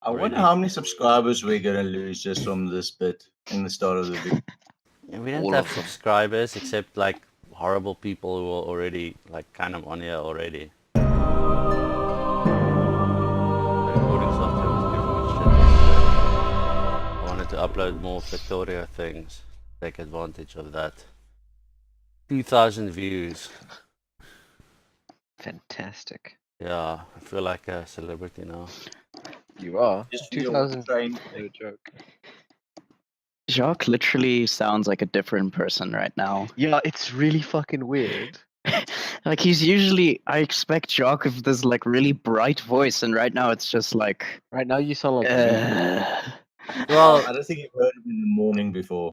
I wonder how many subscribers we're gonna lose just from this bit in the start of the video. We don't All have of them. subscribers except like horrible people who are already like kind of on here already. Recording software was giving me shit yesterday. I wanted to upload more Victoria things. Take advantage of that. 2,000 views. Fantastic. Yeah, I feel like a celebrity now. You are. Just 2,000. train. No joke. Jacques literally sounds like a different person right now. Yeah, it's really fucking weird. Like he's usually, I expect Jacques with this like really bright voice, and right now it's just like. Right now you sound like. Well, I don't think you've heard him in the morning before.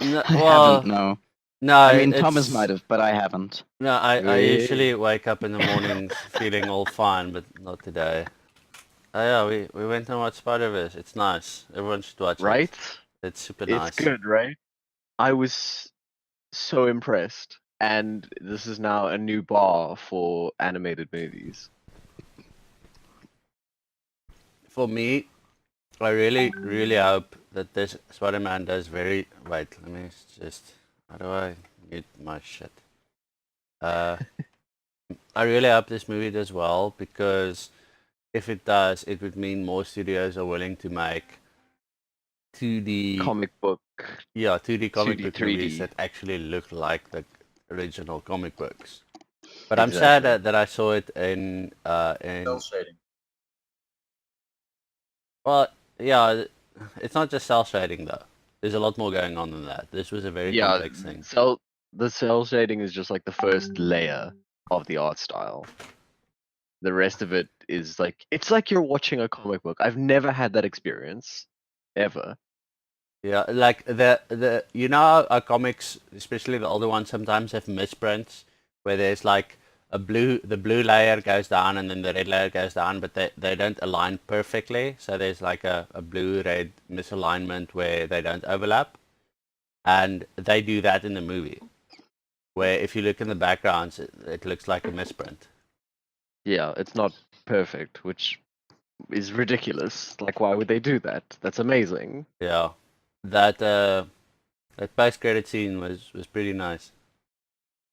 no, I well, haven't, no. no. I mean, it's, Thomas might have, but I haven't. No, I Really? usually wake up in the mornings feeling all fine, but not today. Oh yeah, we went and watched Spider-Verse. It's nice. Everyone should watch Right? it. It's super It's nice. good, right? I was so impressed. And this is now a new bar for animated movies. For me, I really hope that this Spider-Man does very... Wait, let me just... How do I mute my shit? I really hope this movie does well, because if it does, it would mean more studios are willing to make 2D... Comic book. Yeah, 2D comic 2D, book 3D. movies that actually look like the original comic books. But I'm sad that I saw it in Cell shading. well, yeah, it's not just cell shading though. There's a lot more going on than that. This was a very complex thing. The cell shading is just like the first layer of the art style. The rest of it is like, it's like you're watching a comic book. I've never had that experience, ever. Yeah, like the you know how comics, especially the older ones, sometimes have misprints where there's like the blue layer goes down and then the red layer goes down, but they don't align perfectly. So there's like a blue red misalignment where they don't overlap, and they do that in the movie, where if you look in the backgrounds, it looks like a misprint. Yeah, it's not perfect, which is ridiculous. Like, why would they do that? That's amazing. Yeah, that post credit scene was pretty nice.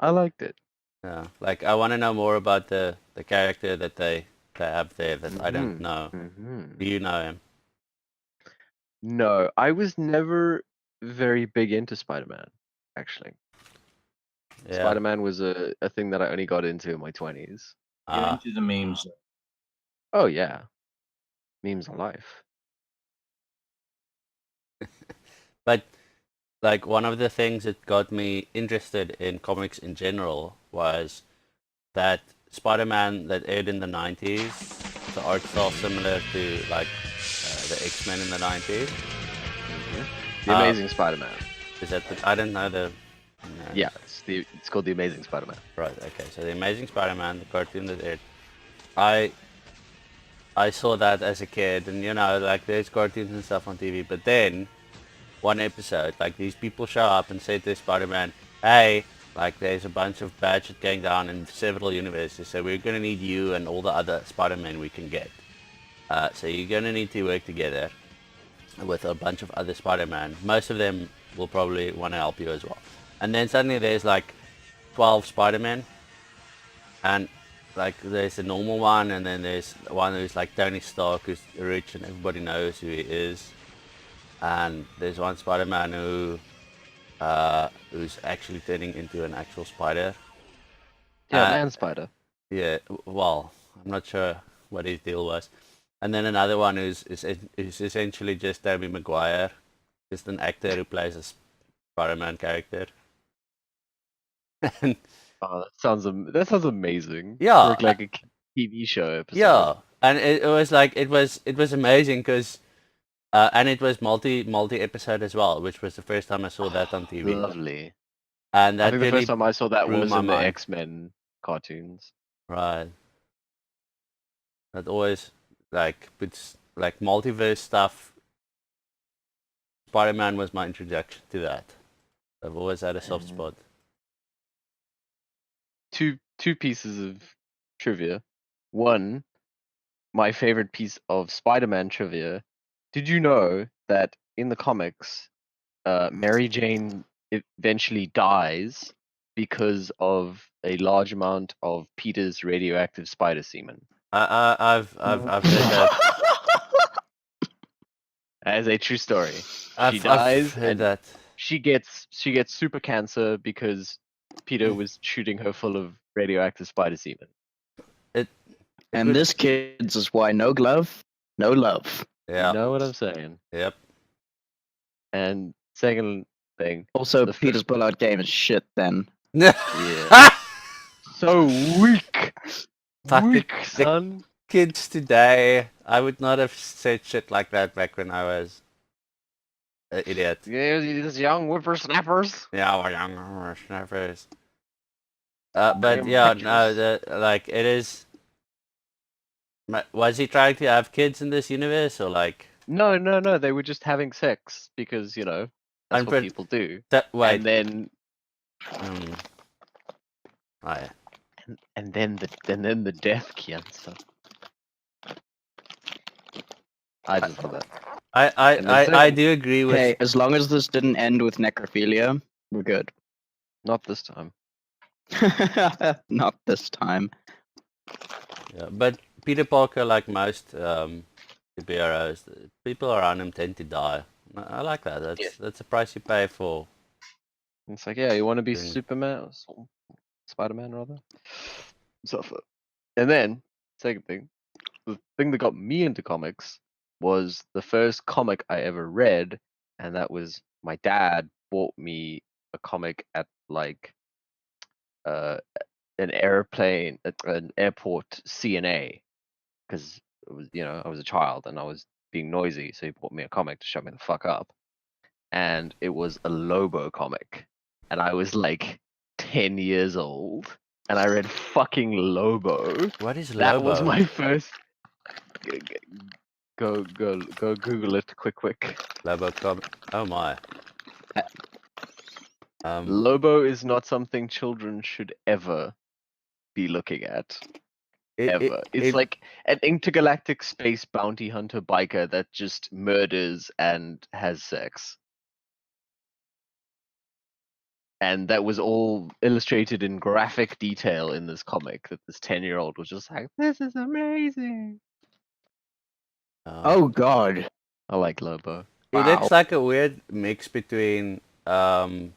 I liked it. Yeah, like I want to know more about the character that they have there that I don't know. Do you know him? No, I was never very big into Spider-Man, actually. Yeah. Spider-Man was a thing that I only got into in my 20s. You're into the memes. Oh yeah. Memes are life. But like one of the things that got me interested in comics in general was that Spider-Man that aired in the 90s, the art style similar to like the X-Men in the 90s. The Amazing Spider-Man. Is that I don't know the... No. Yeah, it's called The Amazing Spider-Man. Right, okay. So The Amazing Spider-Man, the cartoon that aired, I saw that as a kid, and you know, like there's cartoons and stuff on TV, but then one episode, like these people show up and say to Spider-Man, hey, like there's a bunch of bad shit going down in several universes, so we're gonna need you and all the other Spider-Men we can get. So you're gonna need to work together with a bunch of other Spider-Man. Most of them will probably want to help you as well. And then suddenly there's like 12 Spider-Men, and like there's a normal one, and then there's one who's like Tony Stark, who's rich and everybody knows who he is. And there's one Spider-Man who's actually turning into an actual spider. Yeah, Man Spider. Yeah, well, I'm not sure what his deal was. And then another one who's essentially just Tobey Maguire, just an actor who plays a Spider-Man character. And oh, that sounds amazing. Yeah, like a TV show episode. Yeah, and it was like it was amazing because, and it was multi episode as well, which was the first time I saw that on TV. Lovely. And that I think the first time I saw that was in the X-Men cartoons. Right. That always like puts like multiverse stuff. Spider-Man was my introduction to that. I've always had a soft spot. Two pieces of trivia. One, my favorite piece of Spider-Man trivia. Did you know that in the comics, Mary Jane eventually dies because of a large amount of Peter's radioactive spider semen? I've heard that. That is a true story. I've dies heard and that. she gets super cancer because Peter was shooting her full of radioactive spider semen. It And would- this, kids, is why no glove, no love. Yeah. You know what I'm saying? Yep. And second thing, Also, The Peter's pullout game is shit then. yeah, so weak, Fuck weak, it. son. Kids today, I would not have said shit like that back when I was an idiot. Yeah, these young whippersnappers. Yeah, we're young snappers. But yeah, no, like it is. Was he trying to have kids in this universe, or like? No, they were just having sex because that's I'm what pretty- people do. Wait. And then, Oh, yeah. and then the death cancer. I just love that. And the I second- do agree with. Hey, as long as this didn't end with necrophilia, we're good. Not this time. Not this time. Yeah, but Peter Parker, like most superheroes, people around him tend to die. I like that. That's a price you pay for. It's like, yeah, you want to be Thing. Superman, Spider-Man rather. Suffer. And then, second thing, the thing that got me into comics was the first comic I ever read, and that was my dad bought me a comic at like uh an airport CNA, because it was I was a child and I was being noisy, so he bought me a comic to shut me the fuck up, and it was a Lobo comic, and I was like 10 years old, and I read fucking Lobo. What is That Lobo? was my first. Go Google it quick. Lobo Oh my. Lobo is not something children should ever be looking at. Ever. It's like an intergalactic space bounty hunter biker that just murders and has sex. And that was all illustrated in graphic detail in this comic that this 10-year-old was just like, this is amazing. Oh god. I like Lobo. He looks like a weird mix between Aquaman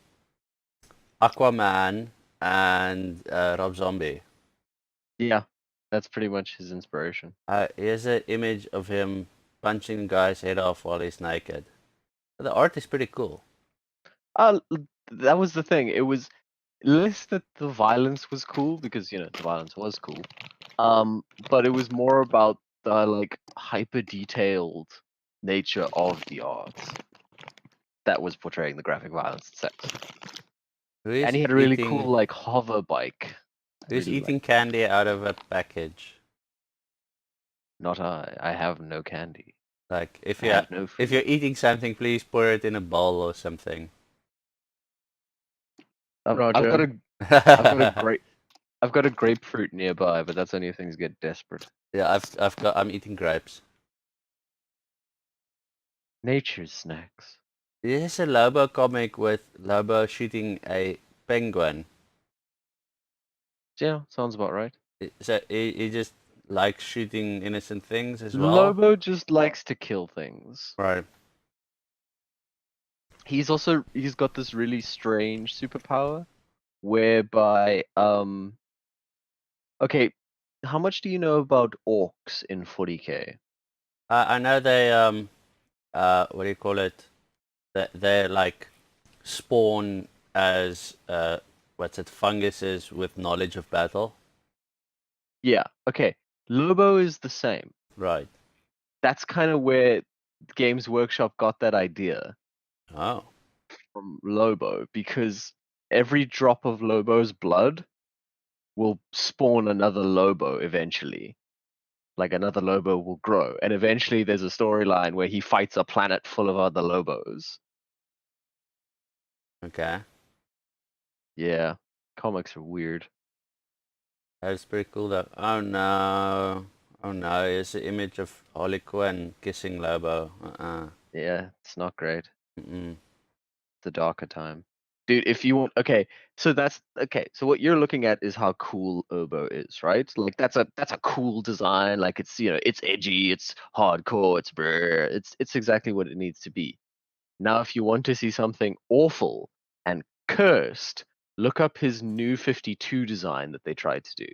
and Rob Zombie. Yeah, that's pretty much his inspiration. Here's an image of him punching the guy's head off while he's naked. The art is pretty cool. That was the thing. It was less that the violence was cool, because the violence was cool. But it was more about the like hyper detailed nature of the art that was portraying the graphic violence and sex. And he had a really cool like hover bike. Who's eating candy out of a package? Not I. I have no candy. Like if I you have no food. if you're eating something, please pour it in a bowl or something. I've got a grapefruit nearby, but that's only if things get desperate. Yeah, I'm eating grapes. Nature's snacks. This is a Lobo comic with Lobo shooting a penguin. Yeah, sounds about right. So he just likes shooting innocent things as well. Lobo just likes to kill things. Right. He's got this really strange superpower whereby okay, how much do you know about orcs in 40K? I know they what do you call it? They like spawn as funguses with knowledge of battle. Yeah, okay. Lobo is the same. Right. That's kind of where Games Workshop got that idea Oh. from Lobo, because every drop of Lobo's blood will spawn another Lobo eventually. Like another Lobo will grow, and eventually there's a storyline where he fights a planet full of other Lobos. Okay. Yeah, comics are weird. That's pretty cool though. Oh no. Oh no, it's the image of Harley Quinn kissing Lobo. Yeah, it's not great. Mm-mm. It's a darker time. Dude, if you want, okay, so that's okay. So what you're looking at is how cool Obo is, right? Like that's a cool design. Like it's it's edgy, it's hardcore, it's brr. It's exactly what it needs to be. Now, if you want to see something awful and cursed, look up his new 52 design that they tried to do.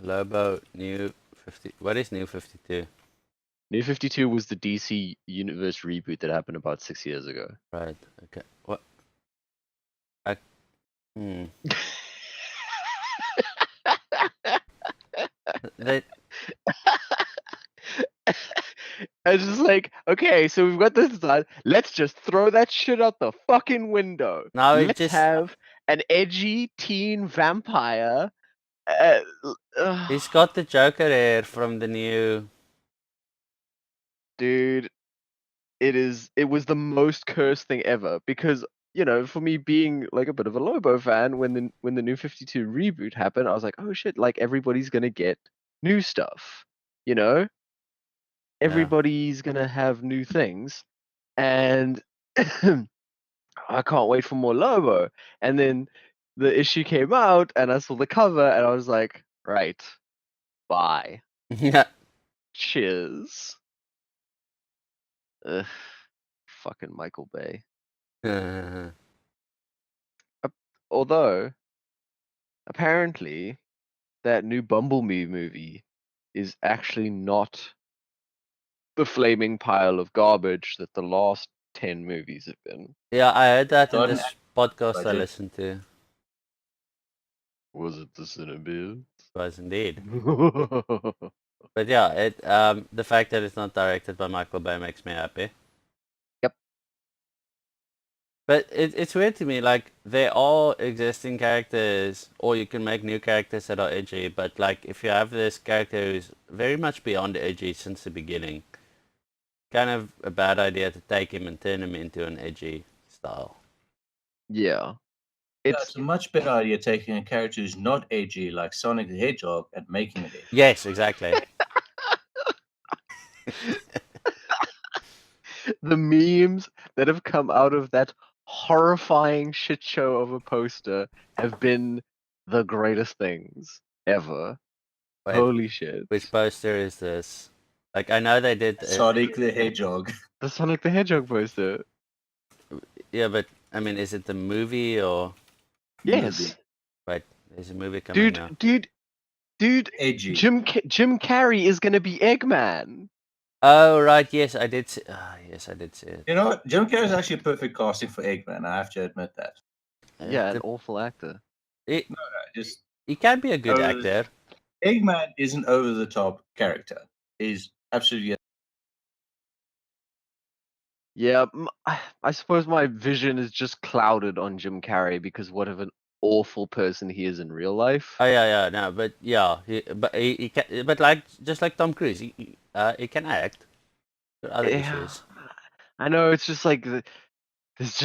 Lobo new 50. What is new 52? New 52 was the DC Universe reboot that happened about 6 years ago. Right. Okay. What? Hmm. They, I was just like, okay, so we've got this design. Let's just throw that shit out the fucking window. No, it Let's just- have an edgy teen vampire. he's got the Joker hair from the new. Dude, it was the most cursed thing ever because for me being like a bit of a Lobo fan, when the new 52 reboot happened, I was like, oh shit, like everybody's gonna get new stuff, you know? Everybody's gonna have new things, and I can't wait for more Lobo. And then the issue came out, and I saw the cover, and I was like, right, bye, Yeah. cheers. Ugh, fucking Michael Bay. Although, apparently, that new Bumblebee movie is actually not the flaming pile of garbage that the last 10 movies have been. Yeah, I heard that in Got an this podcast I budget. listened to. Was it the Cinnabon? Was indeed. But yeah, the fact that it's not directed by Michael Bay makes me happy. Yep. But it's weird to me, like, they're all existing characters, or you can make new characters that are edgy, but like, if you have this character who's very much beyond edgy since the beginning, kind of a bad idea to take him and turn him into an edgy style. Yeah. It's a much better idea taking a character who's not edgy, like Sonic the Hedgehog, and making it edgy. Yes, exactly. The memes that have come out of that horrifying shit show of a poster have been the greatest things ever. Wait, Holy shit. which poster is this? Like, I know they did. Sonic the Hedgehog. The Sonic the Hedgehog poster. Yeah, but I mean, is it the movie or? Yes. Wait, there's a movie coming now. Dude, Edgy. Jim Carrey is gonna be Eggman. Oh right, yes, I did. Yes, I did see it. You know what? Jim Carrey is actually a perfect casting for Eggman. I have to admit that. Yeah, an awful actor. Just He can be a good Oh, actor. Eggman is an over-the-top character. He's absolutely. Yeah, I suppose my vision is just clouded on Jim Carrey because what of an awful person he is in real life. Oh yeah, no, but yeah, he can, but like just like Tom Cruise, he can act. There are other issues. I know, it's just like there's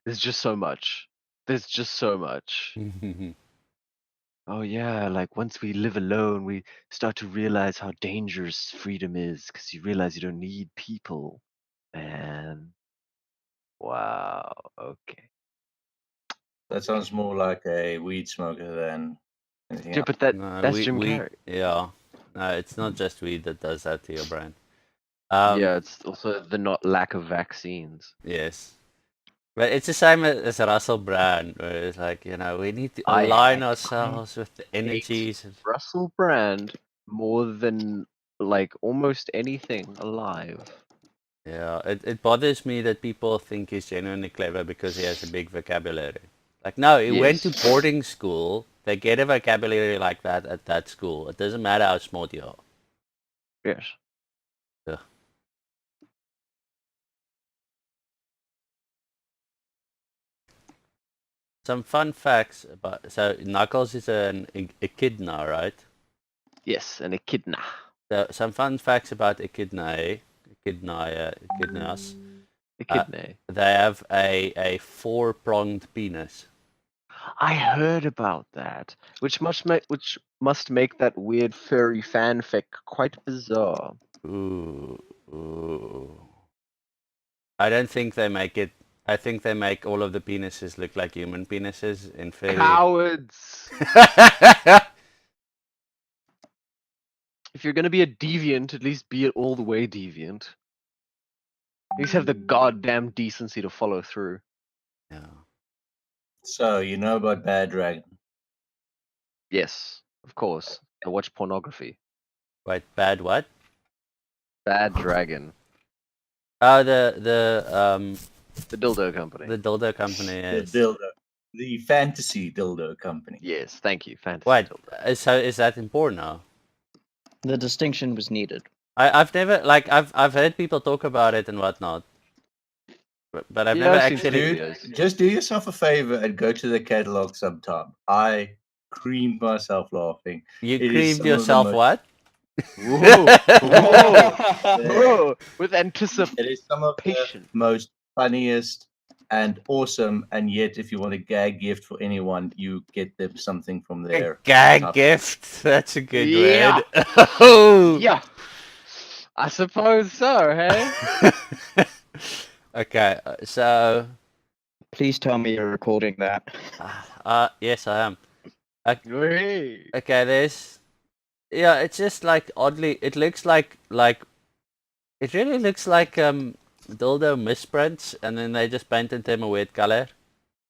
just so much. There's just so much. Oh yeah, like once we live alone, we start to realize how dangerous freedom is because you realize you don't need people. Man. Wow. Okay. That sounds more like a weed smoker than anything Yeah, else. but No, that's Jim Carrey. Yeah, no, it's not just weed that does that to your brain. Yeah, it's also the not lack of vaccines. Yes. But it's the same as Russell Brand, where it's like, we need to I align hate- ourselves with the energies. Russell Brand more than like almost anything alive. Yeah, it bothers me that people think he's genuinely clever because he has a big vocabulary. Like, no, he went to Yes. boarding school. They get a vocabulary like that at that school. It doesn't matter how smart you are. Yes. Yeah. Some fun facts about... So, Knuckles is an echidna, right? Yes, an echidna. So, some fun facts about echidnas. Echidna. They have a four-pronged penis. I heard about that, which must make that weird furry fanfic quite bizarre. Ooh. I don't think they make it. I think they make all of the penises look like human penises in very. Cowards! If you're gonna be a deviant, at least be it all the way deviant. At least have the goddamn decency to follow through. Yeah. So, you know about Bad Dragon? Yes, of course. I watch pornography. Wait, bad what? Bad Dragon. Oh, The dildo company. the dildo company The is. dildo. The fantasy dildo company. Yes, thank you. Fantasy Wait, dildo. so is that in porno? The distinction was needed. I've never I've heard people talk about it and whatnot, but I've Yeah, never I've seen actually. some Dude, videos. just do yourself a favor and go to the catalog sometime. I creamed myself laughing. You It is creamed some of the yourself most- what? Whoa! Whoa! Yeah. Whoa! With anticipation. It is some of the most funniest and awesome, and yet if you want a gag gift for anyone, you get them something from A there. gag gift. That's a good Yeah. word. Oh. Yeah. I suppose so, hey? Okay, so Please tell me you're recording that. yes, I am. Hey. Okay, yeah, it's just like oddly, it looks like it really looks like dildo misprints, and then they just painted them a weird color.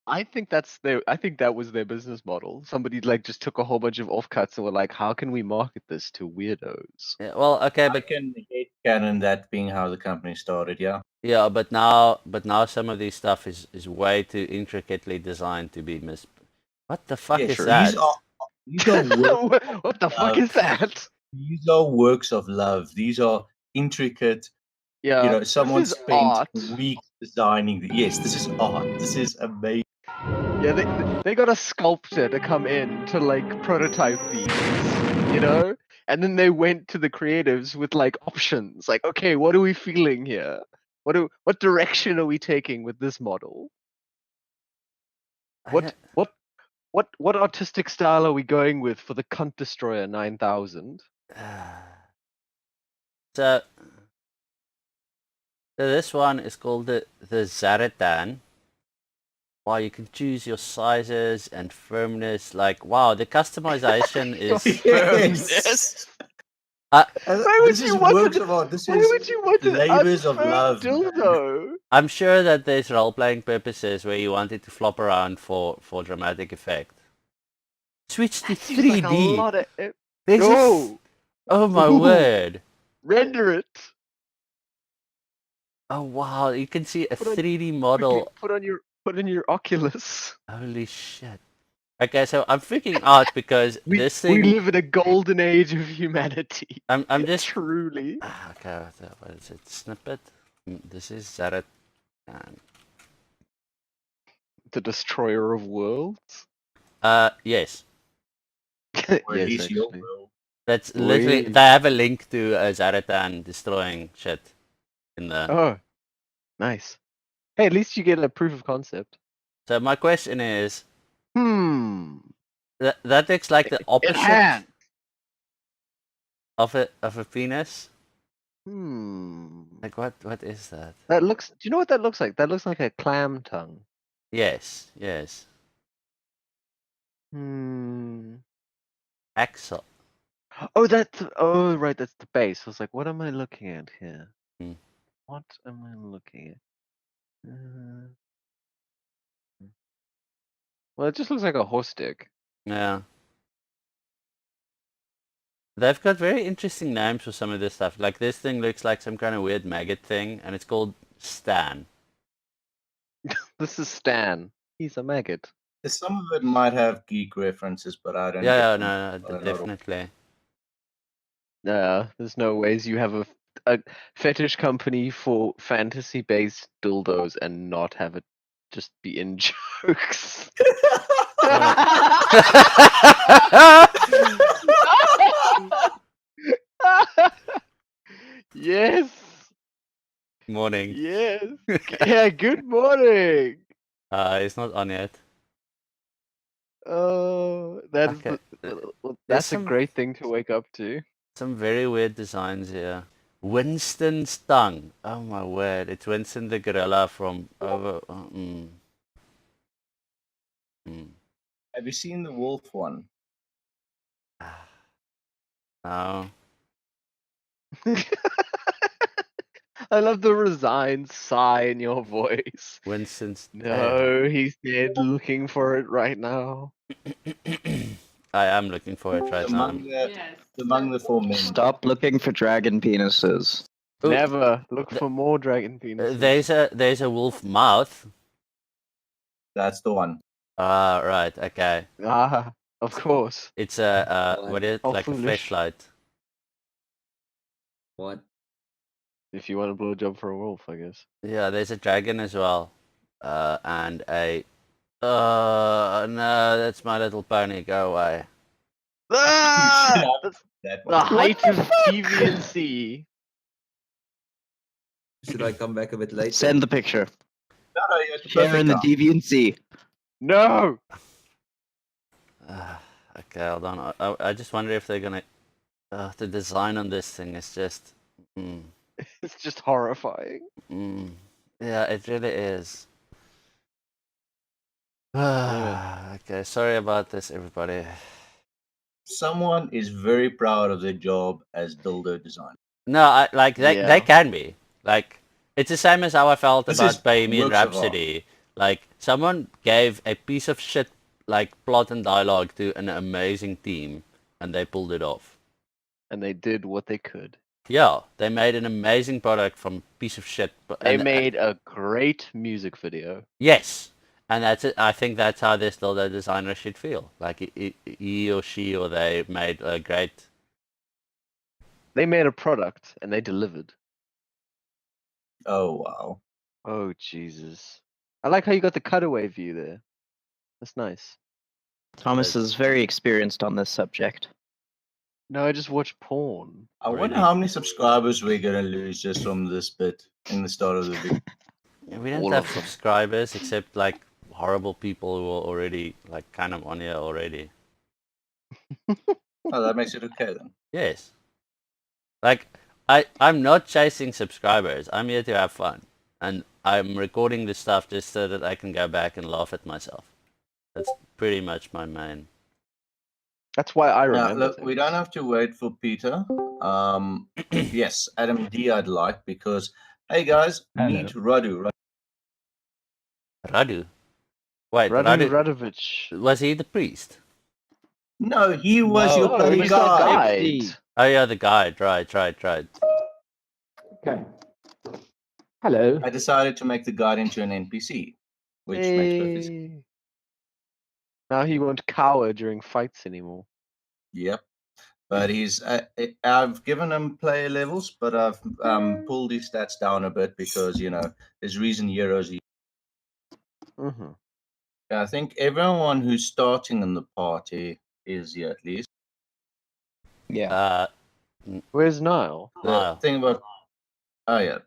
I think that was their business model. Somebody like just took a whole bunch of offcuts and were like, how can we market this to weirdos? Yeah, well, okay, I but can hate canon that being how the company started, yeah. yeah, but now some of these stuff is way too intricately designed to be mis. What the fuck Yeah, is sure. that? These are works What the fuck is that? These are works of love. These are intricate. Yeah, Someone this is spent art. weeks designing. Yes, this is art. This is amazing. Yeah, they got a sculptor to come in to like prototype these, and then they went to the creatives with like options, like, okay, what are we feeling here? What direction are we taking with this model? I What artistic style are we going with for the Cunt Destroyer 9000? So this one is called the Zaratan. Wow, you can choose your sizes and firmness. Like, wow, the customization is. Yes. Why would This you is want works an- of art. This Why is would you want an labors of unfirmed love. man. dildo? I'm sure that there's role-playing purposes where you want it to flop around for dramatic effect. Switch to Seems like a 3D. lot of There's a no, oh my Ooh. word! render it. Oh wow, you can see a Put on- 3D model. Quickly, put in your Oculus. Holy shit! Okay, so I'm freaking out because this We thing. live in a golden age of humanity. I'm just. Truly. Okay, what is it? Snippet. This is Zarat. The destroyer of worlds. Yes. Or at least your actually. will. That's literally. Wait. They have a link to Zaratan destroying shit in the. Oh, nice. Hey, at least you get a proof of concept. So my question is, That that looks like the opposite hand. of a penis. Hmm. Like what is that? That looks. Do you know what that looks like? That looks like a clam tongue. Yes, yes. Axel. Oh, that's. Oh, right. That's the base. I was like, what am I looking at here? Hmm. What am I looking at? Well, it just looks like a horse dick. Yeah. They've got very interesting names for some of this stuff. Like this thing looks like some kind of weird maggot thing, and it's called Stan. This is Stan. He's a maggot. Some of it might have geek references, but I don't. Yeah, get them. no, don't know. definitely. There's no ways you have a fetish company for fantasy-based dildos and not have it just be in jokes. Yes. Morning. Yes. Yeah, good morning. It's not on yet. Oh, that is Okay. Well, There's that's a some- great thing to wake up to. Some very weird designs here. Winston's tongue. Oh my word! It's Winston the gorilla from over. Have you seen the wolf one? No. I love the resigned sigh in your voice. Winston's. No, he's dead looking for it right now. I am looking for it right now. Among the four men. Stop looking for dragon penises. Ooh, Never look for more dragon penises. there's a wolf mouth. That's the one. Ah, right. Okay. Ah, of course. It's a what is it? How Like a foolish. flashlight. What? If you want a blowjob for a wolf, I guess. Yeah, there's a dragon as well. And a. No, that's My Little Pony. Go away. Ah! That's That the one. height of deviancy. Should I come back a bit later? Send the picture. No, you have to Share in the perfect deviancy. No! Okay, hold on. I just wonder if they're gonna. The design on this thing is just. It's just horrifying. Yeah, it really is. Yeah. Okay, sorry about this, everybody. Someone is very proud of their job as dildo designer. No, like they Yeah. can be. Like it's the same as how I felt This about is Bohemian works of art. Rhapsody. Like someone gave a piece of shit like plot and dialogue to an amazing team, and they pulled it off. And they did what they could. Yeah, they made an amazing product from piece of shit. They made a great music video. Yes, and that's it. I think that's how this dildo designer should feel. Like he or she or they made a great. They made a product and they delivered. Oh wow. Oh Jesus. I like how you got the cutaway view there. That's nice. Thomas is very experienced on this subject. No, I just watch porn. I wonder Really? how many subscribers we're gonna lose just from this bit in the start of the video. We don't All have of them. subscribers except like horrible people who are already like kind of on here already. Oh, that makes it okay then. Yes. Like I'm not chasing subscribers. I'm here to have fun. And I'm recording this stuff just so that I can go back and laugh at myself. That's pretty much my main. That's why I Now, remember. look, things. we don't have to wait for Peter. Yes, Adam D I'd like because hey guys, meet Radu. Radu. Wait, Radu Radu, Radovich. was he the priest? No, he was your Oh, bloody he's the guy. guide. Oh yeah, the guide. Right. Okay. Hello. I decided to make the guide into an NPC, which makes perfect sense. Hey. Now he won't cower during fights anymore. Yep. But he's I've given him player levels, but I've pulled his stats down a bit because there's reason heroes. Mm-hmm. I think everyone who's starting in the party is here at least. Yeah. Where's Niall? The Niall. thing about oh yeah,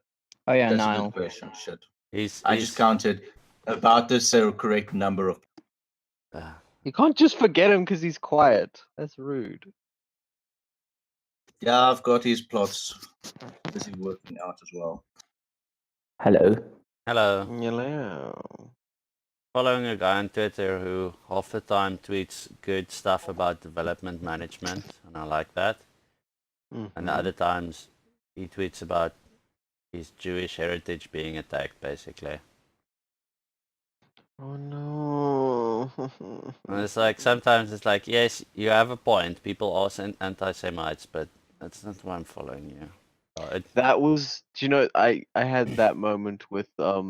Oh yeah, that's a Niall. good question. Shit, He's I just counted about the correct number of. You can't just forget him because he's quiet. That's rude. Yeah, I've got his plots busy working out as well. Hello. hello. Hello. Following a guy on Twitter who half the time tweets good stuff about development management, and I like that. And the other times he tweets about his Jewish heritage being attacked, basically. Oh no. And it's like, sometimes it's like, yes, you have a point. People are anti-Semites, but that's not why I'm following you. That was, do you know, I had that moment with guy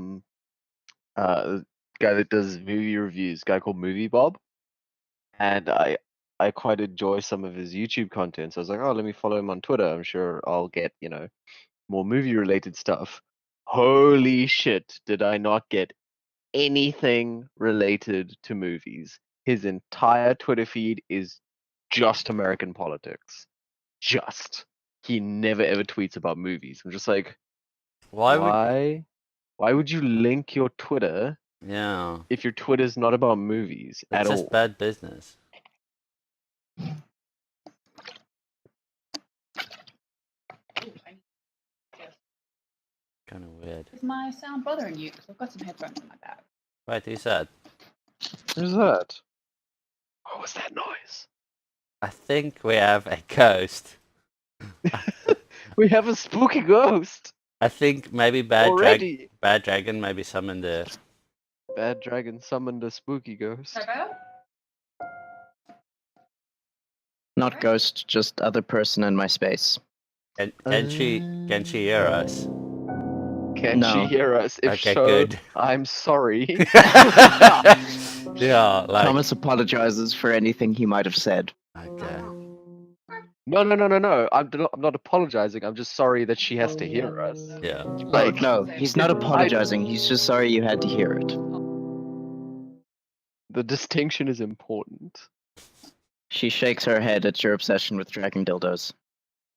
that does movie reviews, guy called Movie Bob, and I quite enjoy some of his YouTube content. So I was like, oh, let me follow him on Twitter. I'm sure I'll get more movie related stuff. Holy shit, did I not get anything related to movies? His entire Twitter feed is just American politics. Just. He never ever tweets about movies. I'm just like, why would you link your Twitter Yeah, if your Twitter's not about movies it's at just all? bad business. kind of weird. Is my sound bothering you? Because I've got some headphones in my bag. Wait, who's that? Who's that? What was that noise? I think we have a ghost. We have a spooky ghost I think maybe Bad already. Dragon maybe summoned the. Bad dragon summoned a spooky ghost. Is that better? Not ghost, just other person in my space. Can she hear us? Can No. she hear us? If Okay, so, good. I'm sorry. Yeah, like. Thomas apologizes for anything he might have said. Okay. No. I'm not apologizing. I'm just sorry that she has to hear us. Yeah. Like, No, he's not apologizing. He's just sorry you had to hear it. the distinction is important. She shakes her head at your obsession with dragging dildos.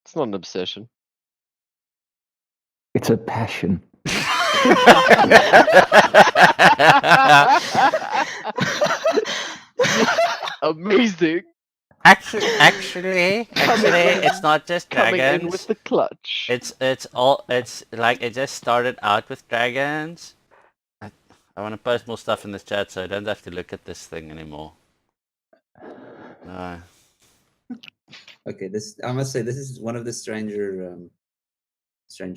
It's not an obsession. It's a passion. Amazing. Actually, it's not just Coming dragons. in with the clutch. It's like it just started out with dragons. I want to post more stuff in this chat so I don't have to look at this thing anymore. Okay, I must say this is one of the stranger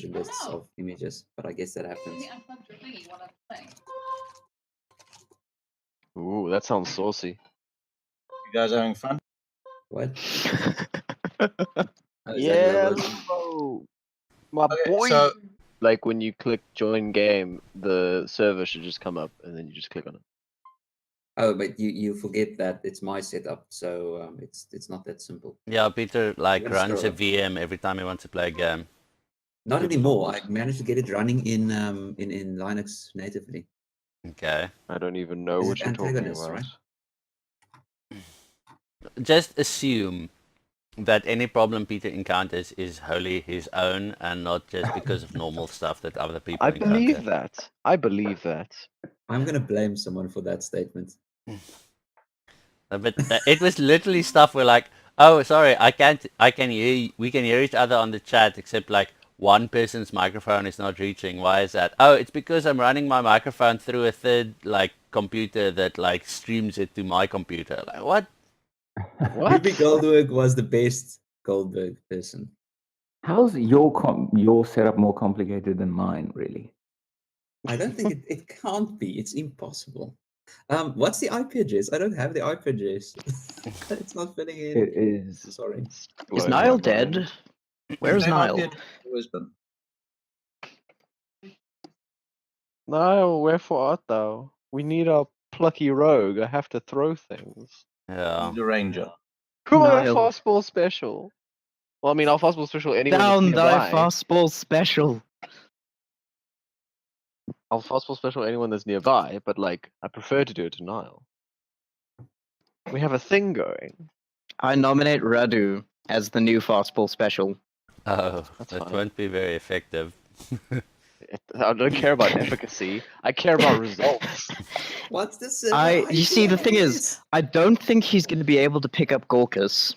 lists Oh. of images, but I guess that happens. I unplugged your thingy while I was playing. Ooh, that sounds saucy. You guys having fun? What? Oh, is that Yeah, Lobo's? bro. My Okay, boy. so Like when you click join game, the server should just come up, and then you just click on it. Oh, but you forget that it's my setup, so it's not that simple. Yeah, Peter like Let's runs a scroll up. VM every time he wants to play a game. Not anymore. I managed to get it running in Linux natively. Okay. I don't even know Is what it you're talking antagonist, about. right? Just assume that any problem Peter encounters is wholly his own and not just because of normal stuff that other people I encounter. believe that. I believe that. I'm gonna blame someone for that statement. But it was literally stuff where like, oh, sorry, I can hear, we can hear each other on the chat, except like one person's microphone is not reaching. Why is that? Oh, it's because I'm running my microphone through a third like computer that like streams it to my computer. Like what? What? Ruby Goldberg was the best Goldberg person. How's your setup more complicated than mine, really? I don't think it can't be. It's impossible. What's the IP address? I don't have the IP address. It's not fitting in. It is. Sorry. Is Blowing my Niall mind. dead? Where's Same Niall? IP wisdom. Niall, wherefore art thou? We need our plucky rogue. I have to throw things. Yeah. The ranger. Come on, Niall. fastball special. Well, I mean, I'll fastball special anyone that's Down thy nearby. fastball special. I'll fastball special anyone that's nearby, but like, I prefer to do it to Niall. We have a thing going. I nominate Radu as the new fastball special. Oh, That's that fine. won't be very effective. I don't care about efficacy. I care about results. What's this? You see, the thing is, I don't think he's going to be able to pick up Gorkus.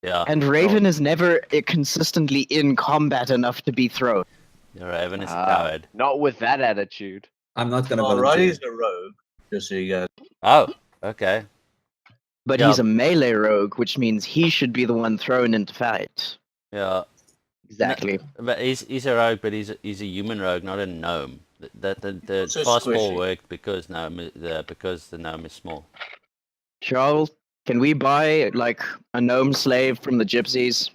Yeah. And Raven is never consistently in combat enough to be thrown. Your Raven is a Ah, coward. Not with that attitude. I'm not gonna Well, volunteer. Roddy's a rogue, just so you guys. Oh, okay. But Yeah. he's a melee rogue, which means he should be the one thrown into fight. Yeah. Exactly. But he's a rogue, but he's a human rogue, not a gnome. The Also fastball squishy. worked because because the gnome is small. Charles, can we buy like a gnome slave from the gypsies?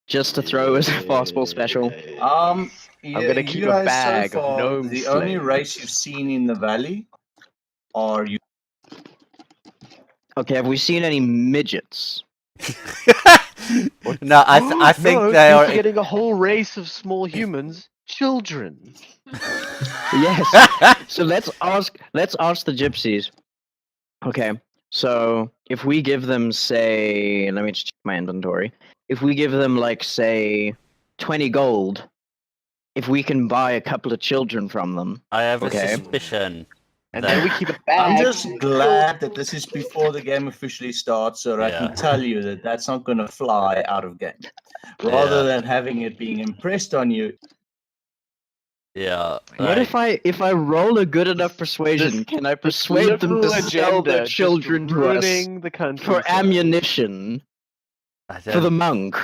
Just to throw as a fastball special? Um, I'm gonna keep you a guys bag so of far, gnome the only slaves. race you've seen in the valley are you. Okay, have we seen any midgets? No, I think no, they you're are. getting a whole race of small humans, children. Yes. So let's ask the gypsies. Okay. So if we give them, say, let me just check my inventory. If we give them like, say, 20 gold, if we can buy a couple of children from them. I have Okay. a suspicion. And that- then we keep a bag. I'm just glad that this is before the game officially starts, so I Yeah. can tell you that that's not going to fly out of game. Rather Yeah. than having it being impressed on you, Yeah. What if I roll a good enough persuasion? This- Can I This persuade them to liberal sell their agenda just children to us ruining the country for ammunition I for the don't- monk?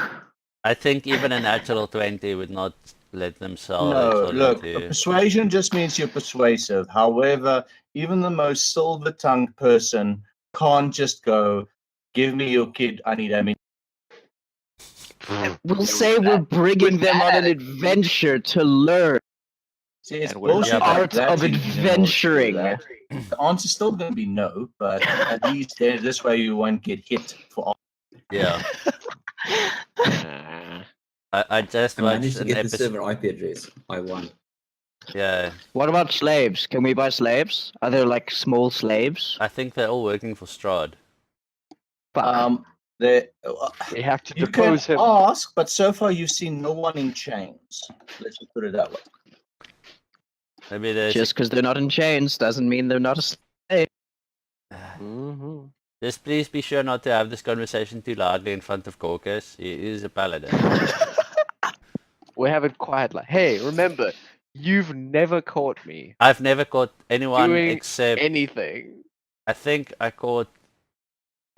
I think even a natural 20 would not let them sell their No, children look, to you. persuasion just means you're persuasive. However, even the most silver-tongued person can't just go, "Give me your kid. I need ammunition." We'll say we're bringing them on an adventure to learn See, it's And we're not- bullshit Yeah, like art that of you need in order to do adventuring. that. The answer's still going to be no, but at least this way you won't get hit for. Yeah. Uh, I just I watched managed to an get the episode. server IP address. I won. Yeah. What about slaves? Can we buy slaves? Are there like small slaves? I think they're all working for Strahd. Fuck. we have to You can depose him. ask, but so far you've seen no one in chains. Let's just put it that way. Maybe there's Just because they're not in chains doesn't mean they're not a slave. Mhm. just please be sure not to have this conversation too loudly in front of Caucus. He is a paladin. We have it quiet. Like, hey, remember, you've never caught me I've never caught anyone doing except anything. I think I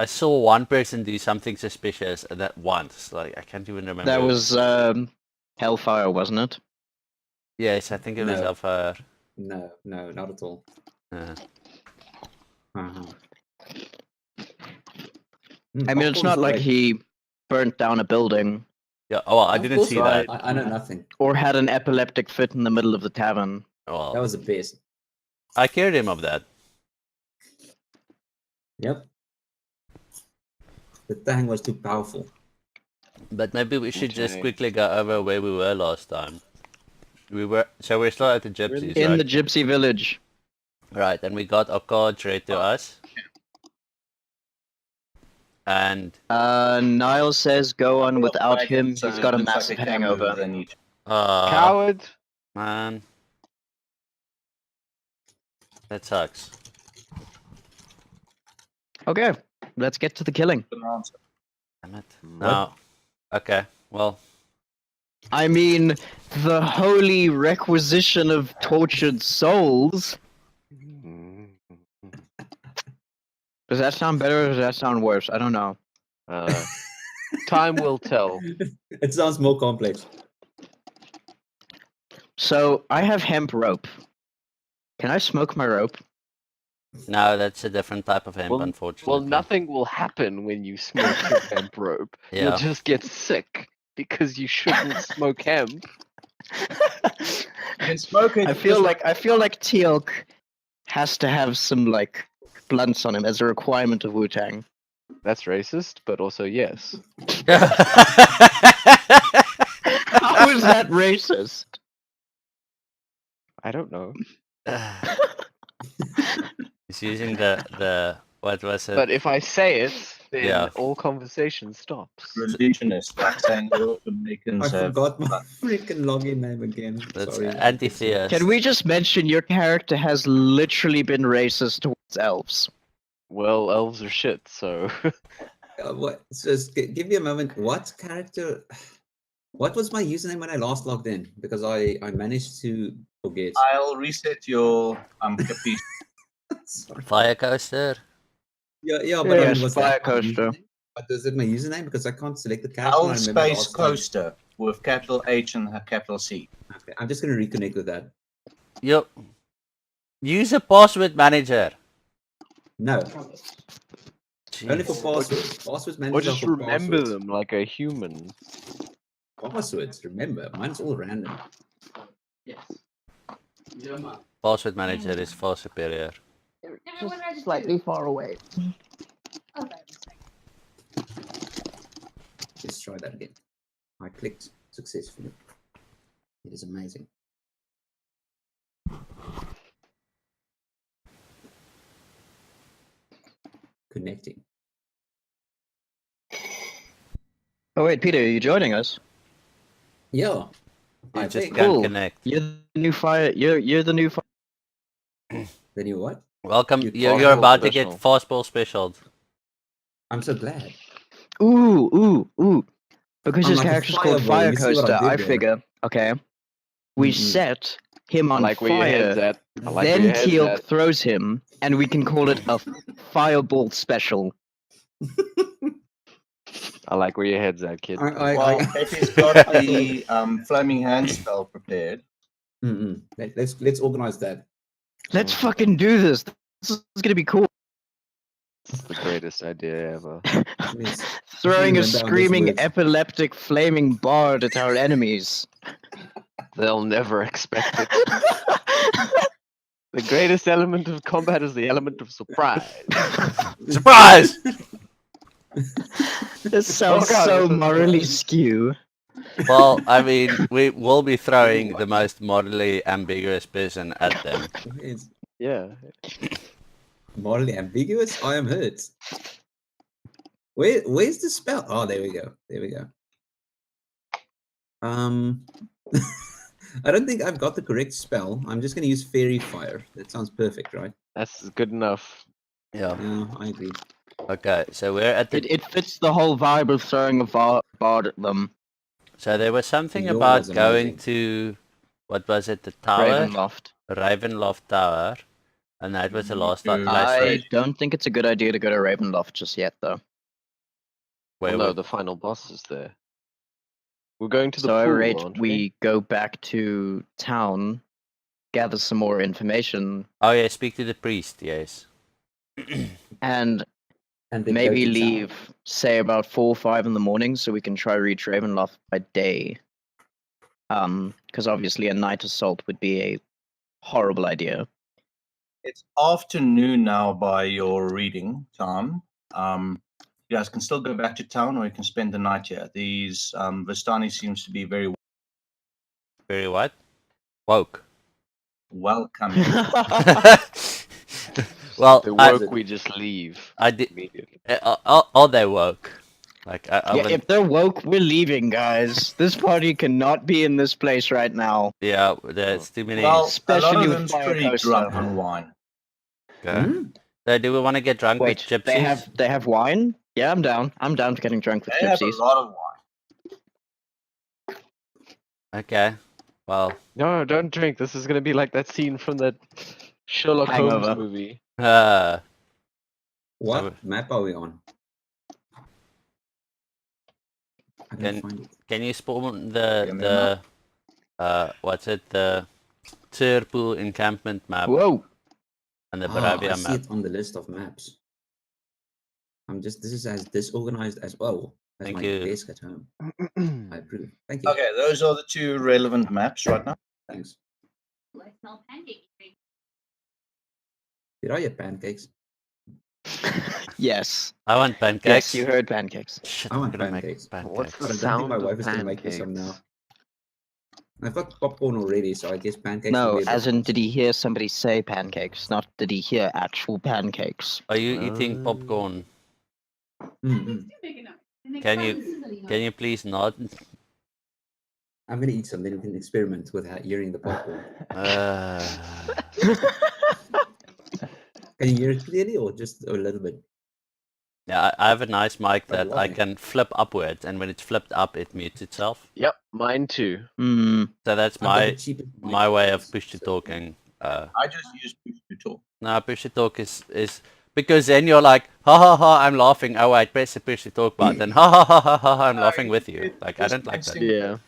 saw one person do something suspicious and that once. Like I can't even remember. That was Hellfire, wasn't it? Yes, I think it was No. Alpha. No, not at all. Uh-huh. I mean, it's not like he burnt down a building Yeah. Oh, I Of didn't course see not. that. I know nothing. or had an epileptic fit in the middle of the tavern. Well, That was the best. I cured him of that. Yep. The thing was too powerful. But maybe we should just Okay. quickly go over where we were last time. We're still at the gypsies, In right? the gypsy village. Right, and we got our cards read to us. And Niall says go on without him. So He's it got a looks like massive they can move hangover. they need. Coward. Man, that sucks. Okay, let's get to the killing. Good answer. Damn it. No. Okay. Well, I mean, the holy requisition of tortured souls. Does that sound better or does that sound worse? I don't know. Time will tell. It sounds more complex. So, I have hemp rope. Can I smoke my rope? no, that's a different type of hemp, Well, unfortunately. Well, nothing will happen when you smoke your hemp rope. Yeah. You'll just get sick because you shouldn't smoke hemp. You can smoke it. I feel like Teal'c has to have some like blunts on him as a requirement of Wu-Tang. That's racist, but also yes. How is that racist? I don't know. He's using the what was it? But if I say it, then Yeah. all conversation stops. religionist, like saying all Americans I have. forgot my freaking login name again. That's Sorry. anti-theist. Can we just mention your character has literally been racist towards elves? Well, elves are shit, so What? So give me a moment. What character? What was my username when I last logged in? Because I managed to forget. I'll reset your capiche. Sorry. Fire coaster? Yeah, but Yes, was Fire that my Coaster. username? But is it my username? Because I can't select the character. L I remember space last time. coaster with capital H and a capital C. Okay, I'm just gonna reconnect with that. Yep. Use a password manager. No, only for Jeez. passwords. Passwords or managers just are for remember passwords. them like a human. Passwords, remember. Mine's all random. Password manager is far superior. Slightly far away. Let's try that again. I clicked successfully. It is amazing. Connecting. Oh wait, Peter, are you joining us? Yeah. You I just think. can't Cool. connect. You're the new fire. You're the new fire. Then you what? Welcome. You You're fastball about to get special. fastball special. I'm so glad. Ooh. Because I'm his like a character's called fireball, Fire you see what I Coaster, did I there? figure. Okay. We Mm-mm. set him I on like where your head's fire. at. I like where Then your head's Teal at. throws him, and we can call it a fireball special. I like where your head's at, kid. Well, if he's got the flaming hand spell prepared, Let's organize that. Let's fucking do this. This is gonna be cool. It's the greatest idea ever. Yes. Throwing a Remember how this screaming, works. epileptic, flaming bard at our enemies. They'll never expect it. The greatest element of combat is the element of surprise. Surprise! This sounds God, so this is morally fun. skew. Well, I mean, we will be throwing the most morally ambiguous person at them. It's Yeah. morally ambiguous. I am hurt. Where's the spell? Oh, there we go. There we go. I don't think I've got the correct spell. I'm just going to use Fairy Fire. That sounds perfect, right? That's good enough. Yeah. Yeah, I agree. Okay, so we're at the. It fits the whole vibe of throwing a bard at them. So there was something Yours about was going amazing. to, what was it, the tower? Ravenloft. Ravenloft Tower. And that was the last place. I don't think it's a good idea to go to Ravenloft just yet, though. Where Well, no, we- the final boss is there. We're going to the So I pool, rate aren't we go back to town, gather some more information, Oh yeah, speak to the priest, yes. and And then go maybe to town. leave, say, about 4 or 5 in the morning so we can try reach Ravenloft by day. Because obviously a night assault would be a horrible idea. it's afternoon now by your reading time. You guys can still go back to town, or you can spend the night here. These Vistani seems to be very Very what? Woke. welcoming. Well, The I, work we just leave I did. immediately. All they woke. Like I Yeah, wouldn't- if they're woke, we're leaving, guys. This party cannot be in this place right now. yeah, there's too many. Well, a lot Especially of with them's Fire pretty Coast drunk stuff. on wine. Okay. Hmm? So do we want to get drunk Wait, with gypsies? they have wine? Yeah, I'm down. I'm down to getting drunk with They have a gypsies. lot of wine. Okay. Well, No, don't drink. This is gonna be like that scene from that Sherlock Hangover. Holmes movie. What So- map are we on? I don't find it. can you spawn Give me a the what's it, the Cirpool encampment map Whoa! and the I Baravia see map? it on the list of maps. This is as disorganized as well as Thank my you. desk at home. I approve. Thank you. Okay, those are the two relevant maps right now. Thanks. I smell pancakes. Did I get pancakes? Yes. I want Yes, pancakes. you heard pancakes. Shit, I I'm want gonna make pancakes. What's pancakes. the I don't think sound my of wife is gonna make me some now. pancakes? I've got popcorn already, so I guess pancakes. No, will be a as bit in, fast. did he hear somebody say pancakes? Not did he hear actual pancakes? Are you eating Uh, popcorn? Mm-mm. Can you please not? I'm gonna eat some, then we can experiment with hearing the popcorn. Can you hear it clearly, or just a little bit? Yeah, I have a nice mic But that I why? can flip upwards, and when it's flipped up, it mutes itself. Yep, mine too. Hmm. So that's I've got the my cheapest mic my way there of is, push to so- talking. I just use push to talk. No, push to talk is because then you're like, ha ha ha, I'm laughing. Oh wait, press the push to talk button. Ha ha ha ha ha, I'm laughing with you. Like I don't like that. Yeah.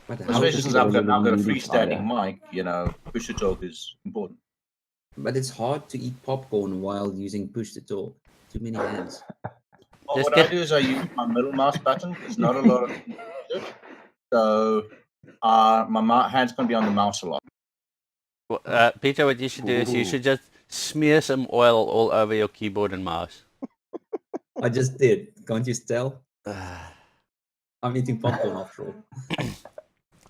But how Especially is since it- I've got I've a really freestanding fire. mic, you know, push to talk is important. But it's hard to eat popcorn while using push to talk. Too many hands. Well, Just what get- I do is I use my middle mouse button because not a lot of people use it. So my hand's going to be on the mouse a lot. Peter, what you should do is you Ooh. should just smear some oil all over your keyboard and mouse. I just did. Can't you tell? I'm eating popcorn after all.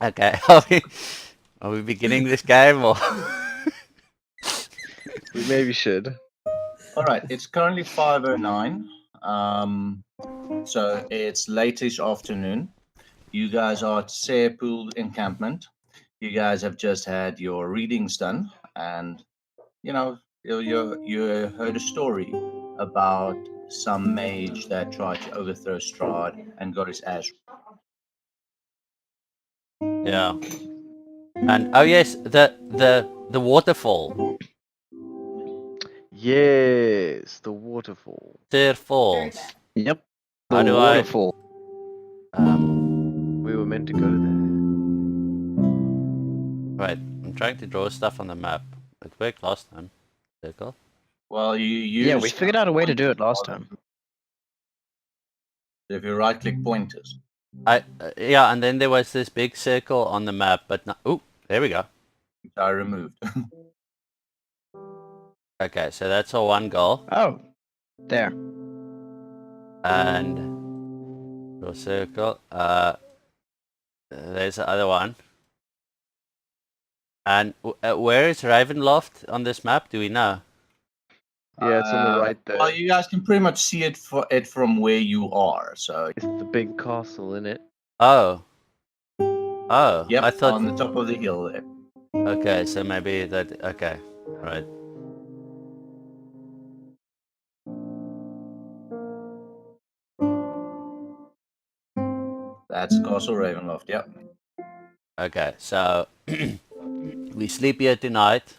Okay, are we beginning this game or? We maybe should. All right, it's currently 5:09. So it's late-ish afternoon. You guys are at Sairpool encampment. You guys have just had your readings done, and you know you heard a story about some mage that tried to overthrow Strahd and got his ass. Yeah. And oh yes, the waterfall. Yes, the waterfall. Tear Falls. Yep. How The do I- waterfall. We were meant to go there. Right, I'm trying to draw stuff on the map. It worked last time. Circle. Well, you use. Yeah, we figured out a way to do it last time. If you right-click pointers. Yeah, and then there was this big circle on the map, but no. Oh, there we go. Which I removed. Okay, so that's our one goal. Oh, there. And draw a circle. There's the other one. And where is Ravenloft on this map? Do we know? Yeah, it's on the right there. Well, you guys can pretty much see it from where you are. So. It's the big castle in it. Oh. Oh. Yep. I thought. On the top of the hill there. Okay, so maybe that. Okay. Right. That's Castle Ravenloft. Yep. Okay, so we sleep here tonight.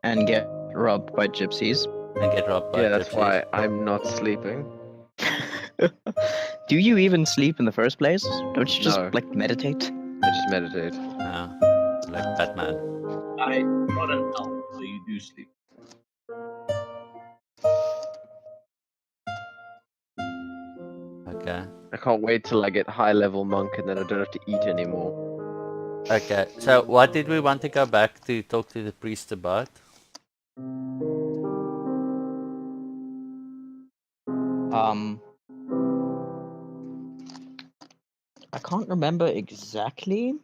And get robbed by gypsies. And get robbed by Yeah, that's gypsies. why I'm not sleeping. Do you even sleep in the first place? Don't you just No. like meditate? I just meditate. Yeah, like Batman. Not an elf, so you do sleep. Okay. I can't wait till I get high level monk and then I don't have to eat anymore. Okay, so what did we want to go back to talk to the priest about? I can't remember exactly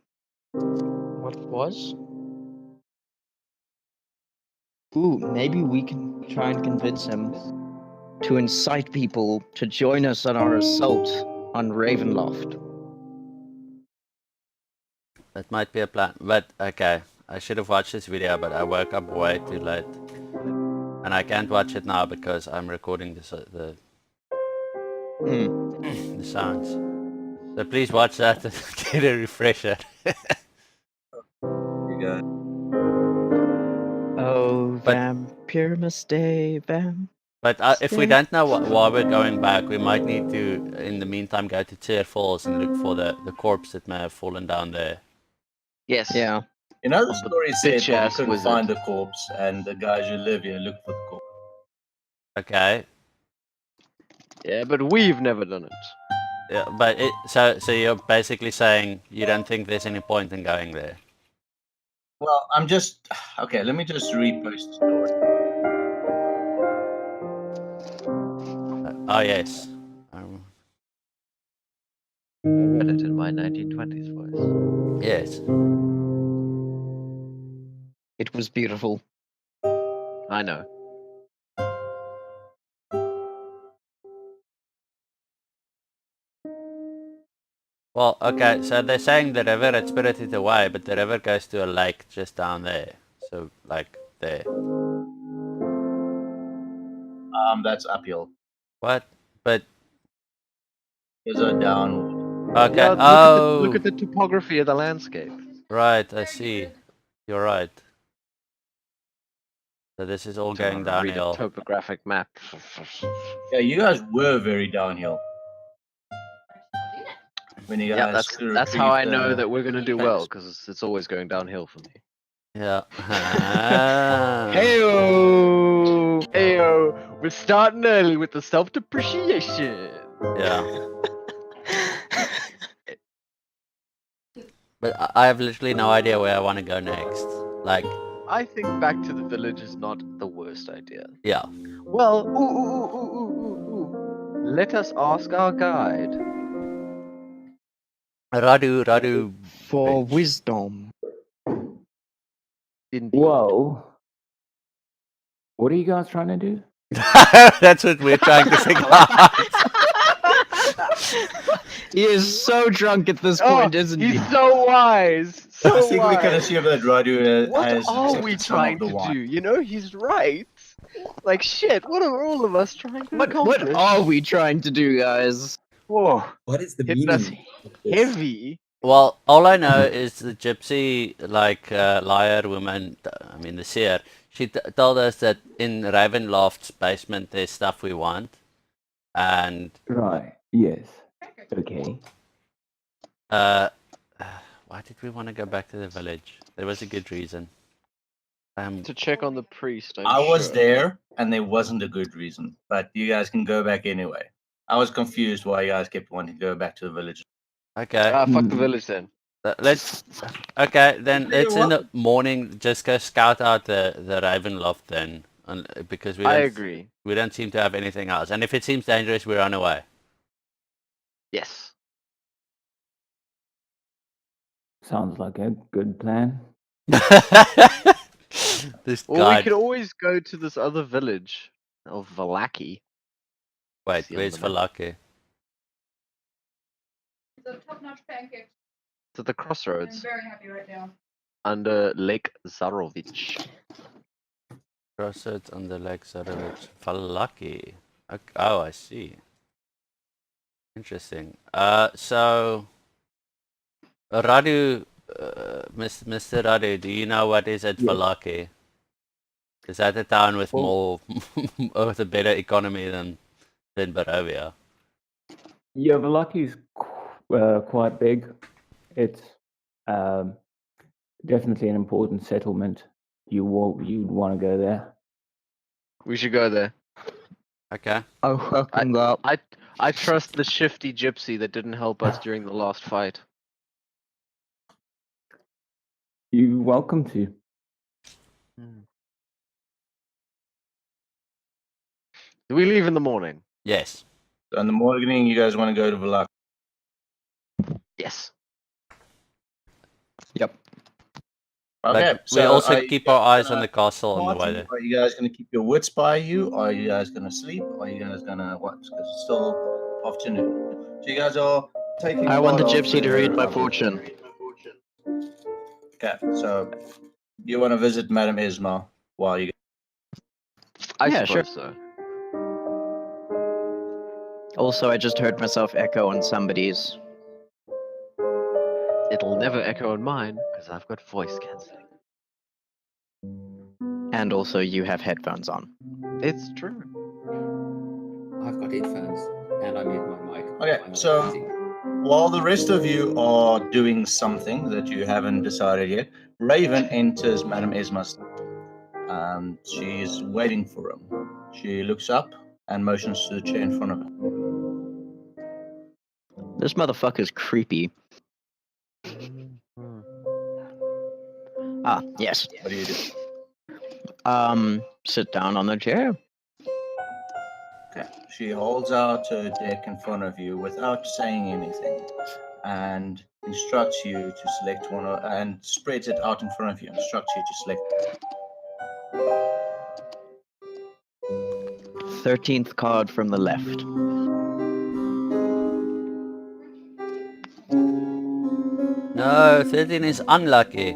what it was. Ooh, maybe we can try and convince him to incite people to join us on our assault on Ravenloft. That might be a plan, but okay. I should have watched this video, but I woke up way too late. And I can't watch it now because I'm recording the sounds. So please watch that and get a refresher. You got. Oh, But- vampire must stay vamp. But if we don't know why we're going back, we might need to, in the meantime, go to Tear Falls and look for the corpse that may have fallen down there. Yes. Yeah. You know the story said that you bitch-ass couldn't wizard. find the corpse, and the guys who live here look for the corpse. Okay. Yeah, but we've never done it. Yeah, but so you're basically saying you don't think there's any point in going there. Well, I'm just okay. Let me just repost the story. Oh yes. I read it in my 1920s voice. Yes. It was beautiful. I know. Well, okay, so they're saying the river had spirited away, but the river goes to a lake just down there. So, like, there. That's uphill. What? But, There's a downward. okay, Yeah, look at the topography of the landscape. right, I see. You're right. So this is all going Read a downhill. topographic map. Yeah, you guys were very downhill when you guys. Yeah, that's how I retrieved know the- that we're gonna do well, because it's always going downhill for me. Yeah. Ah. Heyo! Heyo, we're starting early with the self-depreciation. Yeah. But I have literally no idea where I want to go next. Like, I think back to the village is not the worst idea. yeah. Well, ooh. Let us ask our guide. Radu. For bitch. wisdom. Indeed. Whoa. What are you guys trying to do? That's what we're trying to figure out. He is so drunk at this point, isn't he? He's so wise. So I think we can wise. assume that Radu What has are we accepted some trying of the to wine. do? You know, he's right. Like shit. What are all of us trying to What accomplish? are we trying to do, guys? Whoa, What is the hitting us meaning of this? heavy. Well, all I know is the gypsy, like liar woman. I mean, the seer. She told us that in Ravenloft's basement there's stuff we want, and Right. Yes. Okay. why did we want to go back to the village? There was a good reason. To check on the priest, I was sure. there, and there wasn't a good reason, but you guys can go back anyway. I was confused why you guys kept wanting to go back to the village. Okay. Fuck the Hmm. village then. Let's. Okay, then Tell you let's in the what. morning just go scout out the Ravenloft then, because we I don't agree. we don't seem to have anything else. And if it seems dangerous, we run away. Yes. Sounds like a good plan. This Well, we guy. could always go to this other village of Valaki. Wait, see on where's the map. Valaki? It's a top-notch pancake. To the I'm crossroads very happy right now. under Lake Zarovich. Crossroads on the Lake Zarovich. Valaki. Okay. Oh, I see. Interesting. So Radu, Mr. Radu, do you know what is at Yes. Valaki? Is that a town with Well- more, with a better economy than Barovia? Yeah, Valaki's quite big. It's um, definitely an important settlement. You'd want to go there. We should go there. Okay. Oh, fucking god. I trust the shifty gypsy that didn't help us during the last fight. You're welcome to. Do we leave in the morning? Yes. So in the morning, you guys want to go to Valak. Yes. Yep. Okay, But so we also are you keep guys our eyes on gonna the castle on the way party? there. Are you guys going to keep your wits by you? Are you guys going to sleep? Are you guys going to what? Because it's still afternoon. So you guys are taking I want the part of gypsy to read my of- fortune. Okay, so you want to visit Madame Isma while you. I Yeah, suppose sure. so. Also, I just heard myself echo on somebody's. It'll never echo in mine because I've got voice cancelling. And also, you have headphones on. It's true. I've got headphones and I mute my mic. Okay, I'm so- amazing. While the rest of you are doing something that you haven't decided yet, Raven enters Madame Isma's. She's waiting for him. She looks up and motions to the chair in front of her. This motherfucker's creepy. Ah, yes. What do you do? Sit down on the chair. Okay. She holds out her deck in front of you without saying anything and instructs you to select one and spreads it out in front of you, instructs you to select. 13th card from the left. No, 13 is unlucky.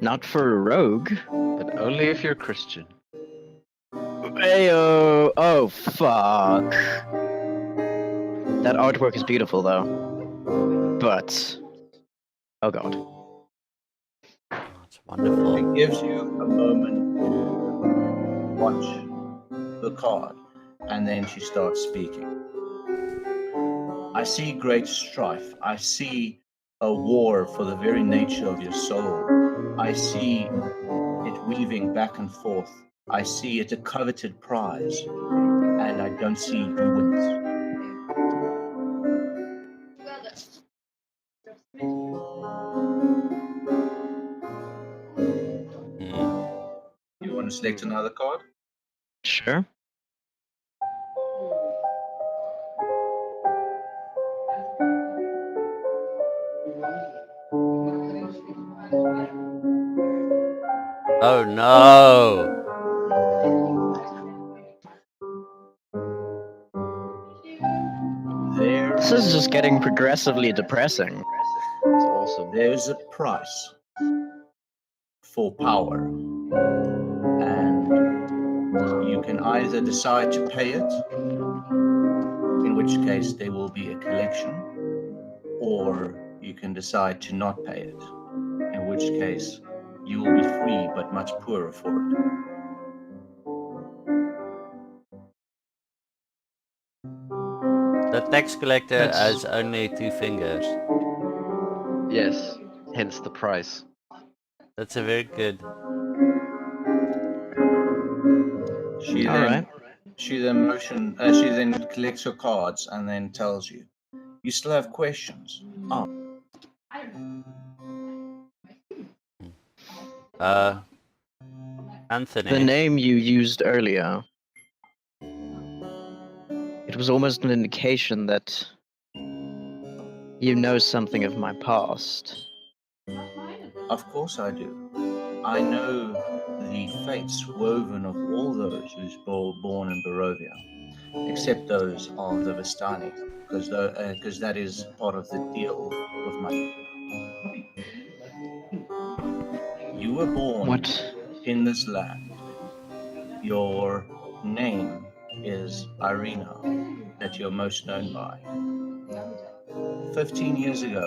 Not for a rogue. But only if you're Christian. Ayo! Oh, fuck. That artwork is beautiful, though. But. Oh god. Oh, it's wonderful. It gives you a moment to watch the card, and then she starts speaking. I see great strife. I see a war for the very nature of your soul. I see it weaving back and forth. I see it a coveted prize, and I don't see who wins. Hmm. You want to select another card? Sure. Oh no! This is just getting progressively depressing. It's awesome. There's a price for power, and You can either decide to pay it, in which case there will be a collection, or you can decide to not pay it, in which case you will be free but much poorer for it. The tax collector That's- has only 2 fingers. Yes, hence the price. That's a very good. She All then right. she then collects your cards and then tells you, you still have questions. Oh, Anthony. The name you used earlier. It was almost an indication that you know something of my past. of course I do. I know the fates woven of all those who's born in Barovia, except those of the Vistani, because that is part of the deal with money. You were born What? in this land. Your name is Irina, that you're most known by. 15 years ago,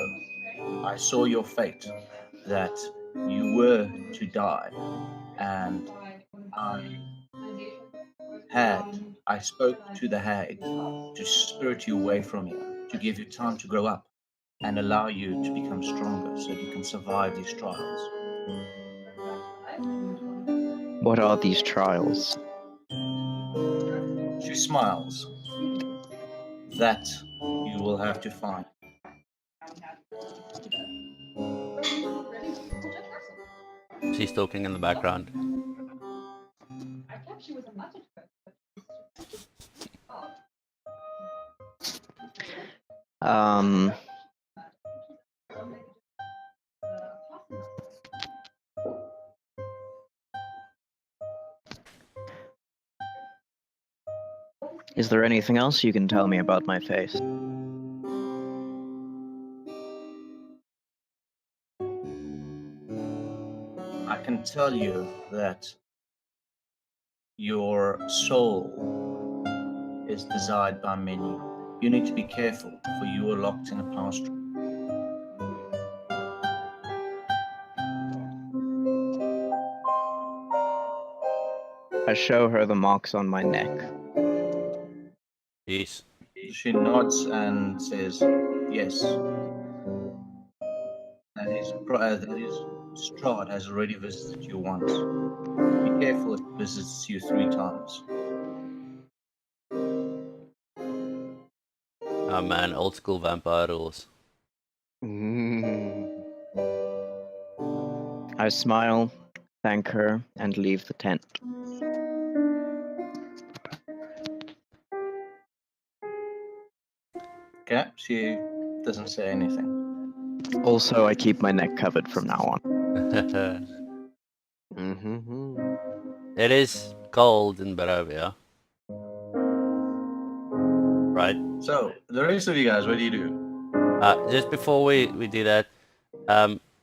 I saw your fate, that you were to die, and I spoke to the hag to spirit you away from here, to give you time to grow up and allow you to become stronger so that you can survive these trials. What are these trials? She smiles. That you will have to find. She's talking in the background. Um. Is there anything else you can tell me about my face? I can tell you that your soul is desired by many. You need to be careful, for you are locked in a past. I show her the marks on my neck. Jeez. She nods and says, yes. That is Strahd has already visited you once. Be careful if he visits you 3 times. Oh man, old school vampire rules. I smile, thank her, and leave the tent. Okay, she doesn't say anything. Also, I keep my neck covered from now on. It is cold in Barovia. Right? So, the rest of you guys, what do you do? Just before we do that,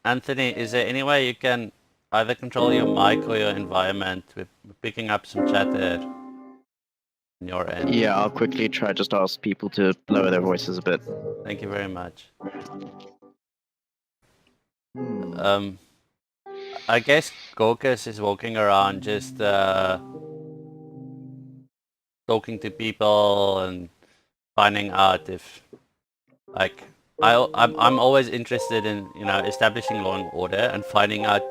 Anthony, is there any way you can either control your mic or your environment? We're picking up some chatter on your end. Yeah, I'll quickly try just ask people to lower their voices a bit. Thank you very much. I guess Gorkas is walking around just talking to people and finding out if, like, I'm always interested in, you know, establishing law and order and finding out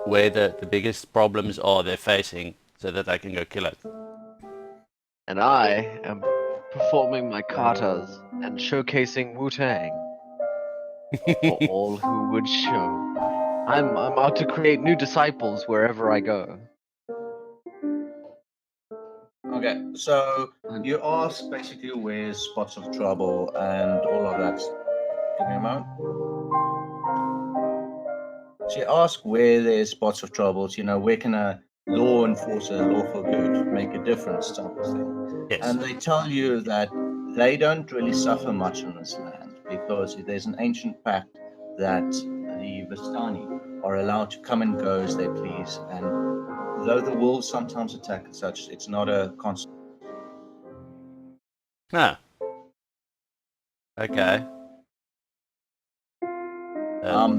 where the biggest problems are they're facing so that I can go kill it. And I am performing my katas and showcasing Wu-Tang for all who would show. I'm out to create new disciples wherever I go. Okay, so you ask basically where's spots of trouble and all of that. Give me a moment. She asks where there's spots of troubles, you know, where can a law enforcer, lawful good, make a difference type of thing. Yes. And they tell you that they don't really suffer much in this land because there's an ancient pact that the Vistani are allowed to come and go as they please. And though the wolves sometimes attack and such, it's not a constant. Huh. Okay.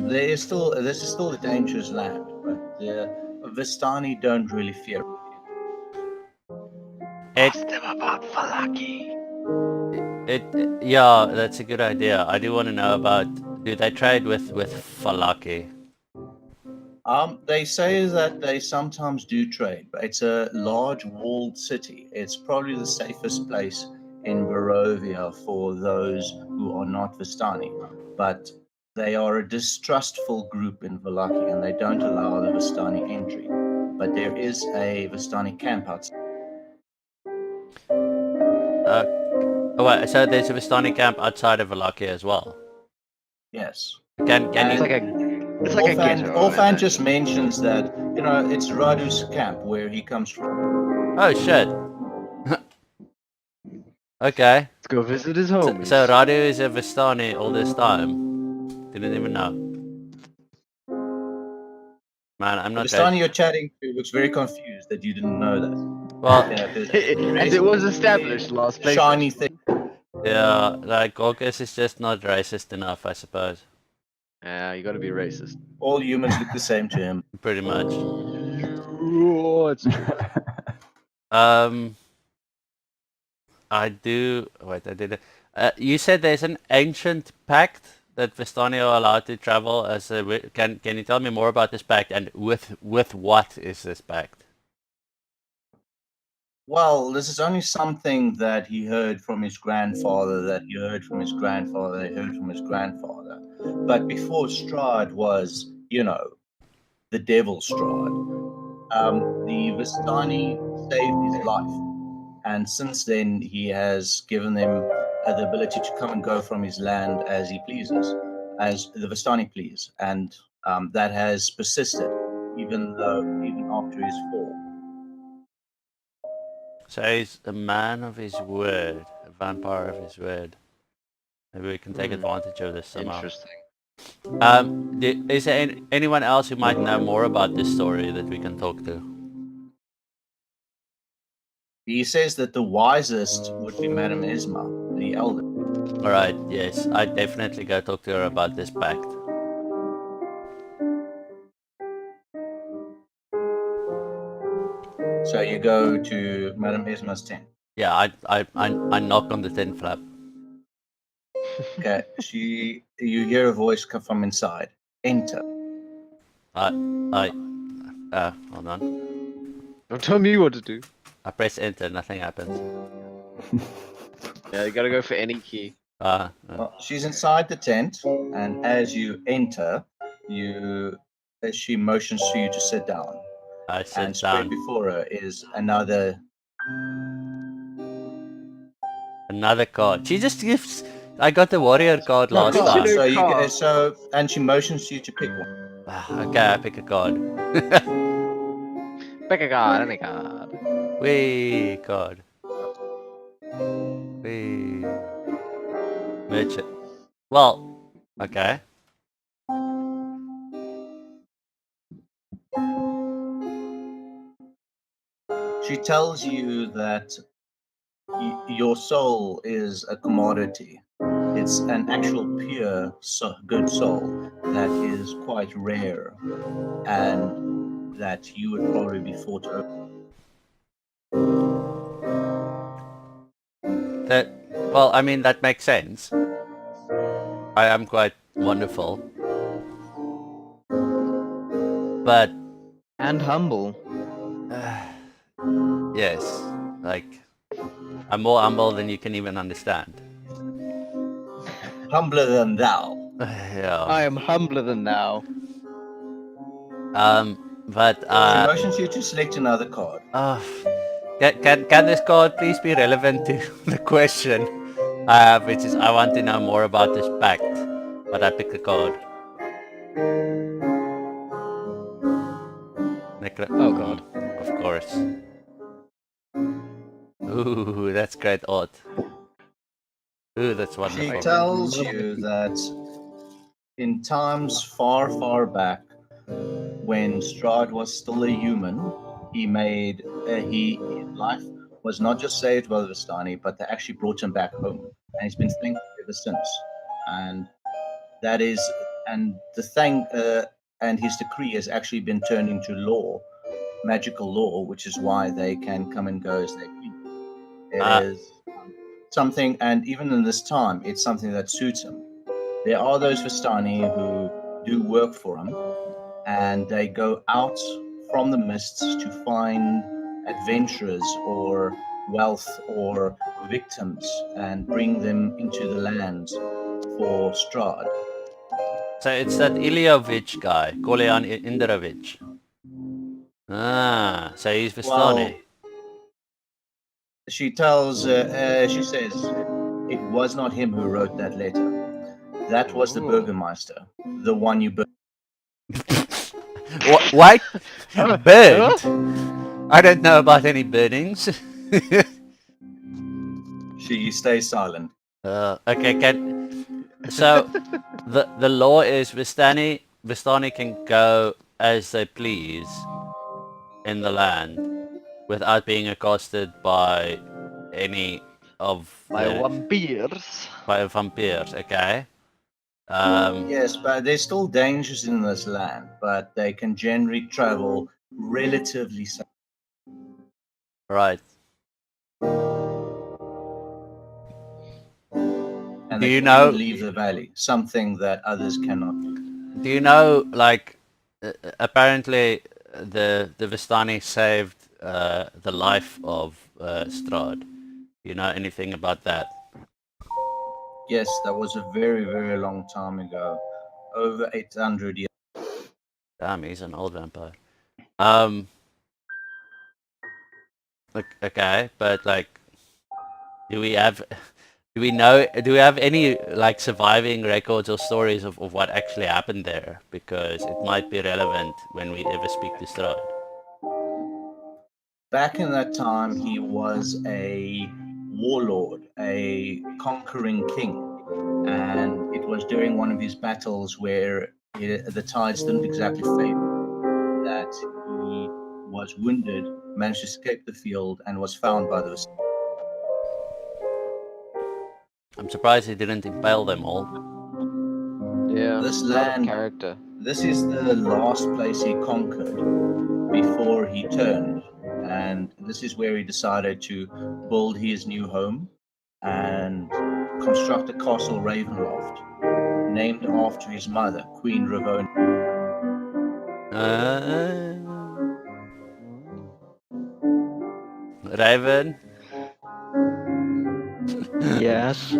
This is still a dangerous land, but the Vistani don't really fear. It, Ask them about Falaki. yeah, that's a good idea. I do want to know about, do they trade with Falaki? They say that they sometimes do trade, but it's a large walled city. It's probably the safest place in Barovia for those who are not Vistani. But they are a distrustful group in Vallaki, and they don't allow the Vistani entry. But there is a Vistani camp outside. Oh wait, so there's a Vistani camp outside of Valaki as well. Yes. Can It's you? like a ghetto. I Orphan imagine. just mentions that, it's Radu's camp where he comes from. Oh shit. Okay. Let's go visit his So, homies. so Radu is a Vistani all this time. Didn't even know. Man, I'm The not Vistani right. you're chatting to looks very confused that you didn't know that. Well, Yeah, 'cause As it was established last playthrough. shiny thing. yeah, like Gorgas is just not racist enough, I suppose. Yeah, you gotta be racist. All humans look the same to him. Pretty much. Oh, it's true. I do. Wait, I did it. You said there's an ancient pact that Vistani are allowed to travel as a. Can you tell me more about this pact and with what is this pact? Well, this is only something that he heard from his grandfather, that he heard from his grandfather, that he heard from his grandfather. But before Strahd was, the Devil Strahd, the Vistani saved his life. And since then, he has given them the ability to come and go from his land as he pleases, as the Vistani please. And that has persisted, even after his fall. So he's a man of his word, a vampire of his word. Maybe we can take advantage of this somehow. Interesting. Is there anyone else who might know more about this story that we can talk to? He says that the wisest would be Madame Isma, the elder. Alright, yes, I'd definitely go talk to her about this pact. So you go to Madame Isma's tent. Yeah, I knock on the tent flap. Okay, you hear a voice come from inside. Enter. Hold on. Don't tell me what to do. I press enter, nothing happens. Yeah, you gotta go for any key. Well, she's inside the tent, and as you enter, she motions to you to sit down. I And sit spread down. before her is another. Another card. She just gives. I got the warrior card last card. time. So and she motions to you to pick one. Okay, I pick a card. Pick a card, any card. Wee card. Wee. Merchant. Well, okay. She tells you that your soul is a commodity. It's an actual pure good soul that is quite rare, and that you would probably be fought over. Well, I mean, that makes sense. I am quite wonderful. But... And humble. Yes, like, I'm more humble than you can even understand. Humbler than thou. Yeah. I am humbler than thou. But, She motions you to select another card. Can this card please be relevant to the question I have, which is I want to know more about this pact, but I pick a card. Oh god. Of course. Ooh, that's great art. Ooh, that's wonderful. She tells you that in times far, far back, when Strahd was still a human, his life was not just saved by the Vistani, but they actually brought him back home, and he's been thankful ever since. And that is, and the thing, and his decree has actually been turned into law, magical law, which is why they can come and go as they please. It Ah. is something, and even in this time, it's something that suits him. There are those Vistani who do work for him, and they go out from the mists to find adventurers or wealth or victims and bring them into the land for Strahd. So it's that Ilyovich guy, Kolyan Indrovich. Ah, so he's Vistani. Well, she says, it was not him who wrote that letter. That was the Ooh. Burgermeister, the one you burned. Wait, burned? I don't know about any burnings. She stays silent. Okay, so the law is Vistani can go as they please in the land without being accosted by any of My the vampires. by vampires. Okay. Yes, but there's still dangers in this land, but they can generally travel relatively safe. Right. And Do they you can know? even leave the valley, something that others cannot do. Do you know? Like, apparently, the Vistani saved the life of Strahd. Do you know anything about that? Yes, that was a very, very long time ago. Over 800 years. Damn, he's an old vampire. Okay, but like, do we have any like surviving records or stories of what actually happened there? Because it might be relevant when we ever speak to Strahd. Back in that time, he was a warlord, a conquering king. And it was during one of his battles where the tides didn't exactly favor that he was wounded, managed to escape the field, and was found by the Vistani. I'm surprised he didn't impale them all. Yeah. This out of land, character. this is the last place he conquered before he turned. And this is where he decided to build his new home and construct a castle Ravenloft, named after his mother, Queen Ravona. Raven. Yes.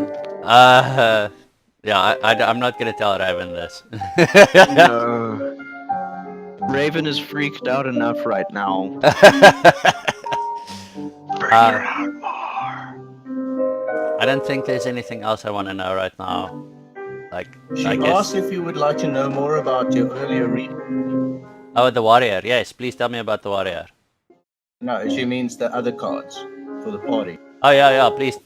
Yeah, I'm not gonna tell Raven this. No. Raven is freaked out enough right now. Bring her out more. I don't think there's anything else I want to know right now. Like, She I guess. asked if you would like to know more about your earlier reading. Oh, the warrior. Yes, please tell me about the warrior. No, she means the other cards for the party. Oh yeah. Please.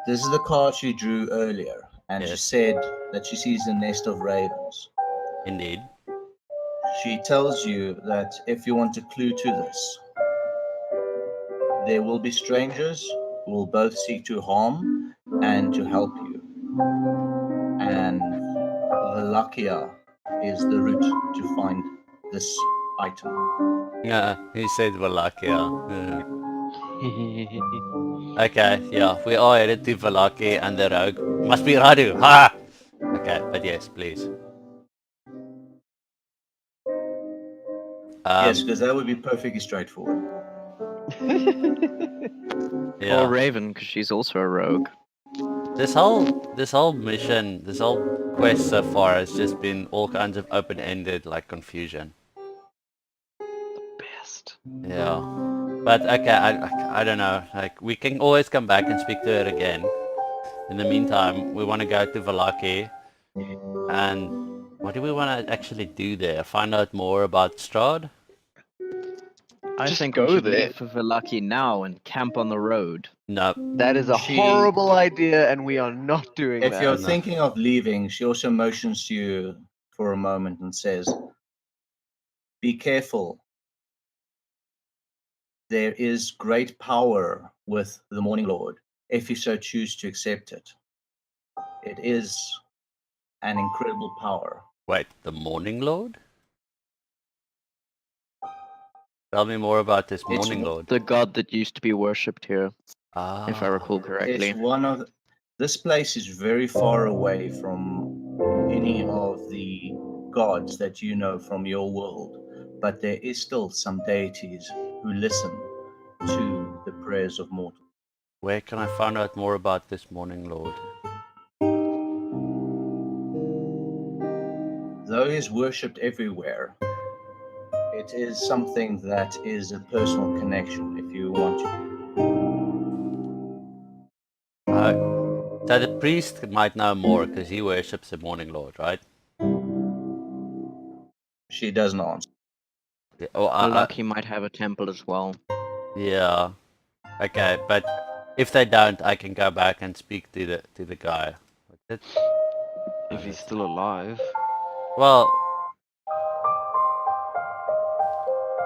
This is the card she drew earlier, and she Yes. said that she sees a nest of ravens. Indeed. She tells you that if you want a clue to this, there will be strangers who will both seek to harm and to help you. And Valakia is the route to find this item. Yeah, he said Wallachia. Yeah. Okay, yeah, we are headed to Valaki and the rogue. Must be Radu. Ha! Okay, but yes, please. Yes, because that would be perfectly straightforward. Yeah. Or Raven, because she's also a rogue. This whole mission, this whole quest so far has just been all kinds of open-ended, like, confusion. Best. Yeah. But okay, I don't know. Like, we can always come back and speak to her again. In the meantime, we want to go to Valaki. And what do we want to actually do there? Find out more about Strahd? I Just think go we should there. leave for Velaki now and camp on the road. No. That is a She- horrible idea, and we are not doing If that. you're No. thinking of leaving, she also motions to you for a moment and says, "Be careful. There is great power with the Morning Lord, if you so choose to accept it. It is an incredible power." Wait, the Morning Lord? Tell me more about this Morning Lord. The god that used to be worshipped here, Ah. if I recall correctly. It's one of this place is very far away from any of the gods that you know from your world, but there is still some deities who listen to the prayers of mortals. Where can I find out more about this Morning Lord? Though he is worshipped everywhere, it is something that is a personal connection if you want to. So the priest might know more because he worships the Morning Lord, right? She doesn't answer. Yeah, oh, Velaki might have a temple as well. yeah. Okay, but if they don't, I can go back and speak to the guy. What's it? If he's still alive. Well,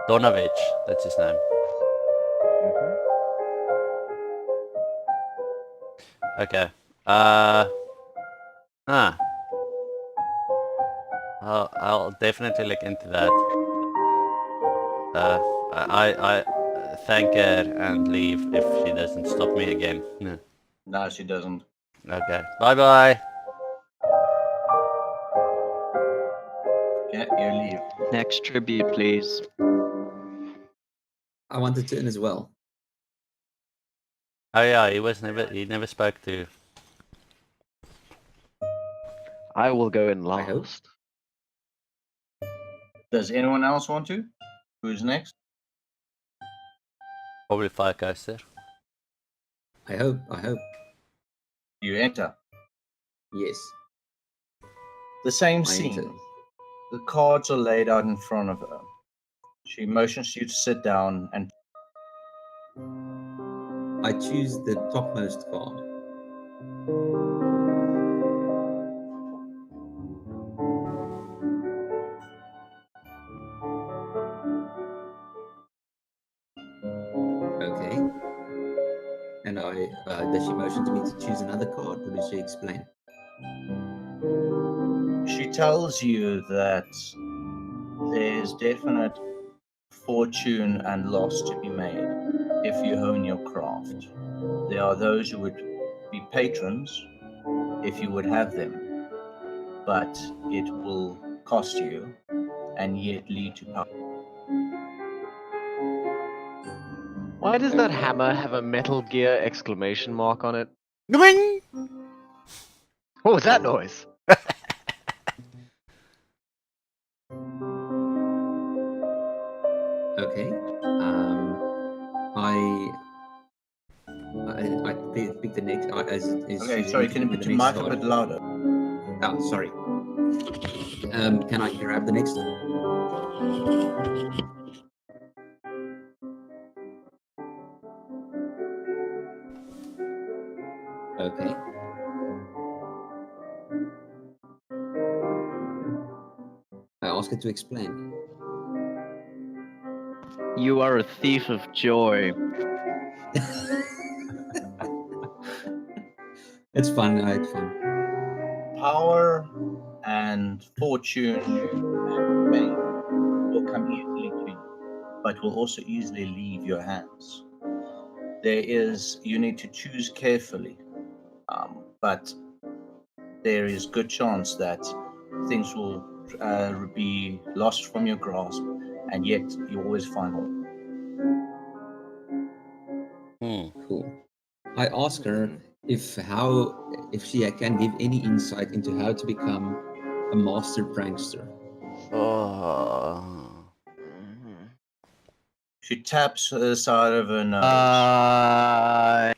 Donovich, that's his name. Okay. I'll definitely look into that. I thank her and leave if she doesn't stop me again. No, she doesn't. Okay. Bye bye. Yeah, you leave. Next tribute, please. I want to turn as well. Oh yeah, he never spoke to. I will go in I hope. last. Does anyone else want to? Who's next? Probably Firecoaster. I hope. You enter. Yes. The same I scene. enter. The cards are laid out in front of her. She motions you to sit down and I choose the topmost card. Okay. And does she motion to me to choose another card, or does she explain? she tells you that there's definite fortune and loss to be made if you hone your craft. There are those who would be patrons if you would have them, but it will cost you and yet lead to power. Why does that hammer have a Metal Gear exclamation mark on it? Gwing! What was that noise? Okay. I pick the next. Okay, sorry, can you put your mic a bit louder? Oh, sorry. Can I grab the next? Okay. I ask her to explain. You are a thief of joy. It's fun. It's fun. Power and fortune and fame will come easily to you, but will also easily leave your hands. You need to choose carefully, but there is good chance that things will be lost from your grasp, and yet you always find one. Cool. I ask her if she can give any insight into how to become a master prankster. Oh. She taps the side of her nose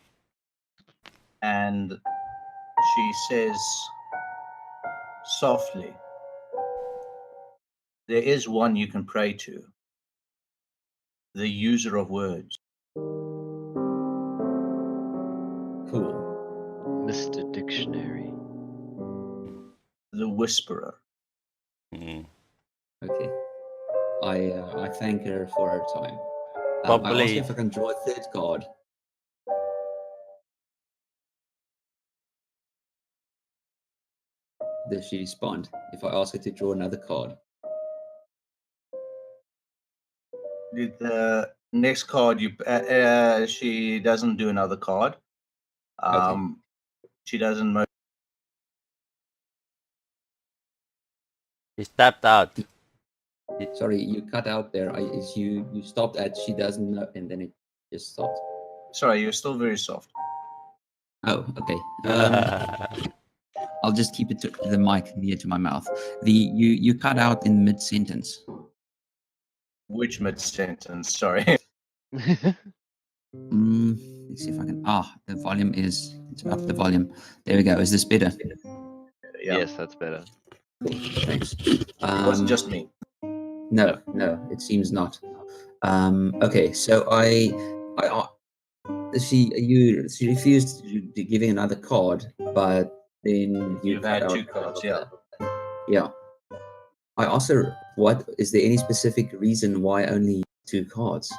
and she says softly, "There is one you can pray to. the user of words. Cool. Mr. Dictionary. The whisperer. Mm. Okay. I thank her for her time. I ask Probably- her if I can draw a third card. Does she respond if I ask her to draw another card? The next card she doesn't do another card. She doesn't. He's tapped out. Sorry, you cut out there. You stopped at she doesn't know, and then it just stopped. Sorry, you're still very soft. Oh, okay. I'll just keep it to the mic near to my mouth. You cut out in mid sentence. Which mid sentence? Sorry. Let's see if I can. The volume is. It's up the volume. There we go. Is this better? Yeah. Yes, that's better. Cool. Thanks. It wasn't just me. No, it seems not. Okay, so she refused to give you another card, but then You've cut had out two part cards, of yeah. that. Yeah. I asked her, what is there any specific reason why only 2 cards?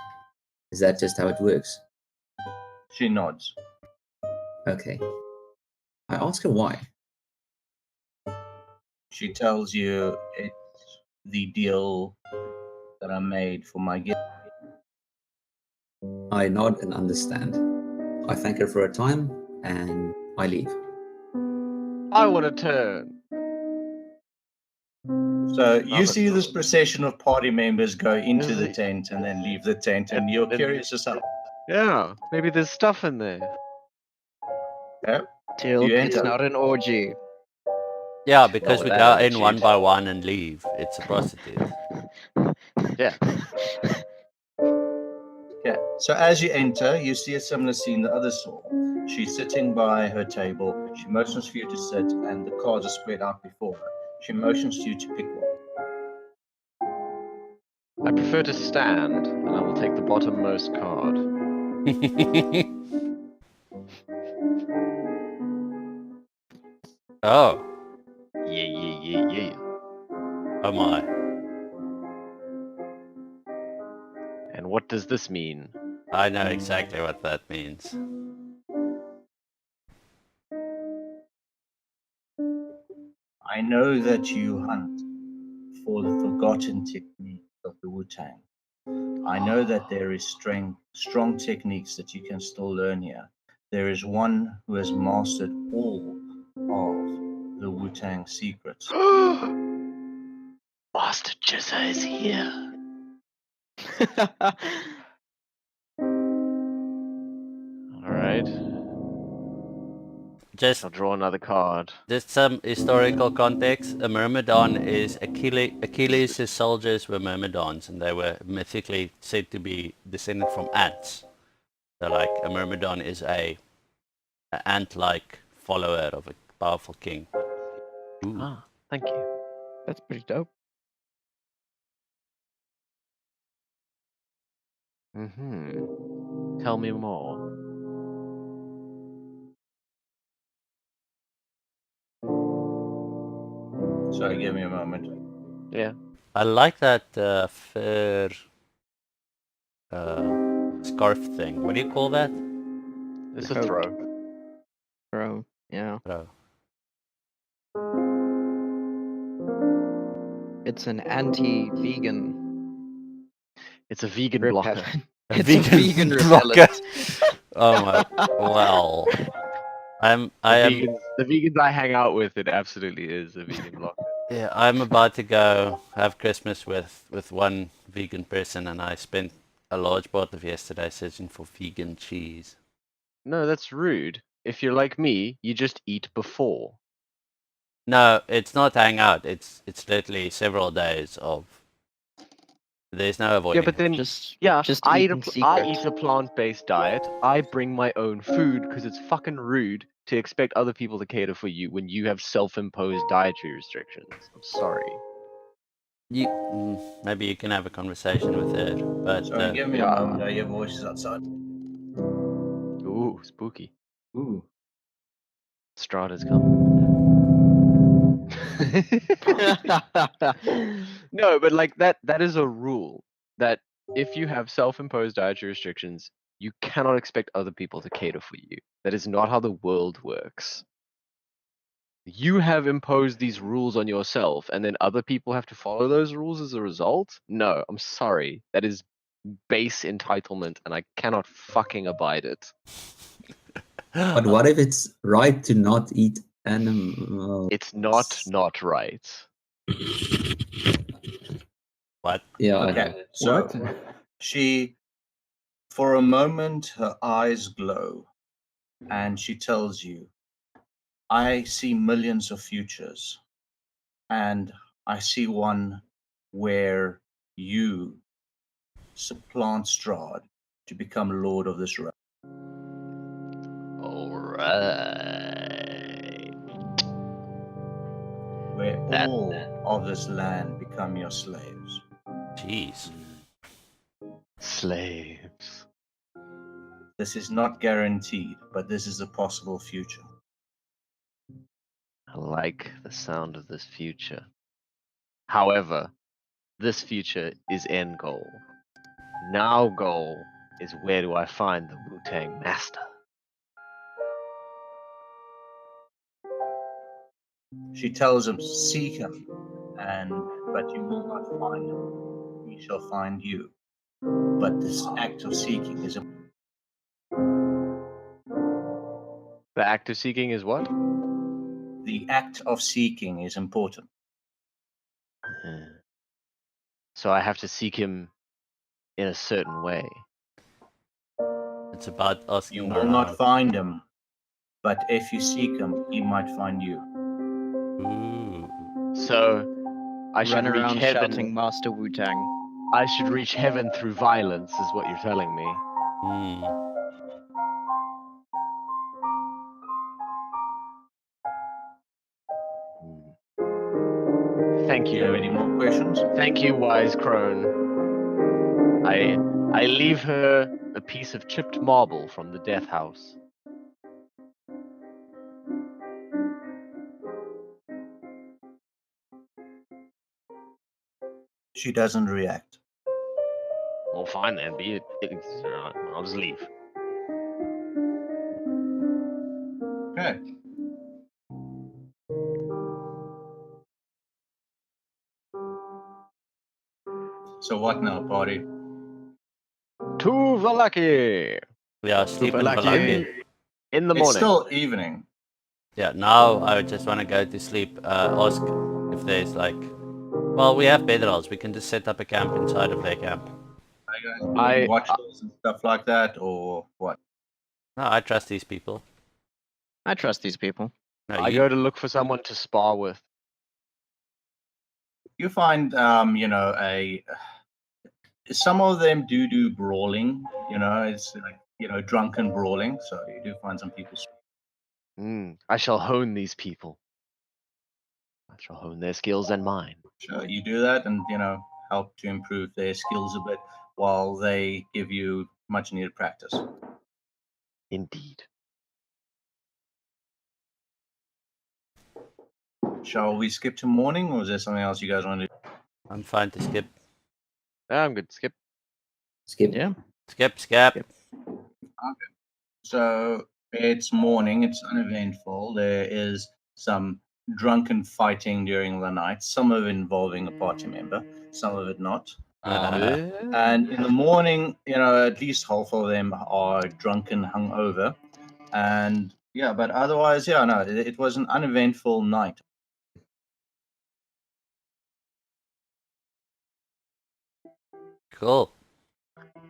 Is that just how it works? She nods. Okay. I ask her why. She tells you it's the deal that I made for my gift. I nod and understand. I thank her for her time and I leave. I want to turn. So you Love it. see this procession of party members go into Is the it- tent and then leave the tent, and you're And- curious yourself. Yeah, maybe there's stuff in there. Yeah? Till You it's enter. not an orgy. Yeah, because with we that go in one attitude. by one and leave. It's a prostitute. Yeah. Okay. So as you enter, you see a similar scene the others saw. She's sitting by her table. She motions for you to sit, and the cards are spread out before her. She motions to you to pick one. I prefer to stand, and I will take the bottommost card. Oh, Yeah. oh my. And what does this mean? I know exactly what that means. I know that you hunt for the forgotten techniques of the Wu-Tang. I know that there is strong techniques that you can still learn here. There is one who has mastered all of the Wu-Tang secrets. Master Jizza is here. Alright, Just I'll draw another card. some historical context. A myrmidon is Achilles' soldiers were myrmidons, and they were mythically said to be descended from ants. So like a myrmidon is a ant-like follower of a powerful king. Ooh. Ah, thank you. That's pretty dope. Tell me more. Sorry, give me a moment. Yeah. I like that fur scarf thing. What do you call that? It's a Coat. throw. Bro, yeah. Oh. It's an anti-vegan It's a vegan blocker. repellent. A It's a vegan blocker. repellent. Oh my! Well, I am. The vegans I hang out with, it absolutely is a vegan blocker. Yeah, I'm about to go have Christmas with one vegan person, and I spent a large part of yesterday searching for vegan cheese. No, that's rude. If you're like me, you just eat before. No, it's not hang out. It's literally several days of. There's no avoiding. Yeah, but then Just just I eat in I secret. eat a plant-based diet. I bring my own food because it's fucking rude to expect other people to cater for you when you have self-imposed dietary restrictions. I'm sorry. Maybe you can have a conversation with her, but Sorry, give me a Yeah. moment. I hear voices outside. Ooh, spooky. Ooh. Strata's come. No, but like that is a rule that if you have self-imposed dietary restrictions, you cannot expect other people to cater for you. That is not how the world works. You have imposed these rules on yourself, and then other people have to follow those rules as a result? No, I'm sorry. That is base entitlement, and I cannot fucking abide it. But what if it's right to not eat animal? It's not right. what? Yeah, I Okay, know. so What? she, for a moment, her eyes glow, and she tells you, I see millions of futures, and I see one where you supplant Strahd to become Lord of this realm, Alright. where That- all of this land become your slaves. Jeez. Slaves. This is not guaranteed, but this is a possible future. I like the sound of this future. However, this future is end goal. Now goal is where do I find the Wu-Tang master? She tells him, seek him, but you will not find him. He shall find you. But this act of seeking is The act of seeking is what? the act of seeking is important. So I have to seek him in a certain way. It's about asking You will not around. find him, but if you seek him, he might find you. Ooh. So I should Run reach around heaven. shouting Master Wu Tang. I should reach heaven through violence, is what you're telling me. Hmm. Thank Do you have any you. more questions? Thank you, wise crone. I leave her a piece of chipped marble from the death house. She doesn't react. Well, fine then. Be it. I'll just leave. Okay. So what now, party? To Valaki! Yeah, sleep in Valaki. Valaki. In the It's morning. still evening. Yeah, now I just want to go to sleep. Ask if there's like... Well, we have bedrolls. We can just set up a camp inside of their camp. Are you guys doing I- watches and stuff like that, or what? No, I trust these people. I trust these people. No, I you... go to look for someone to spar with. You find, some of them do brawling. It's like drunken brawling. So you do find some people. I shall hone these people. I shall hone their skills and mine. Sure, you do that, and help to improve their skills a bit while they give you much needed practice. Indeed. Shall we skip to morning, or is there something else you guys want to do? I'm fine to skip. I'm good. Skip. Skip. Yeah. Skip. So it's morning. It's uneventful. There is some drunken fighting during the night. Some of it involving a party member. Some of it not. And in the morning, at least half of them are drunken, hungover, and yeah. But otherwise, yeah, no, it was an uneventful night. Cool.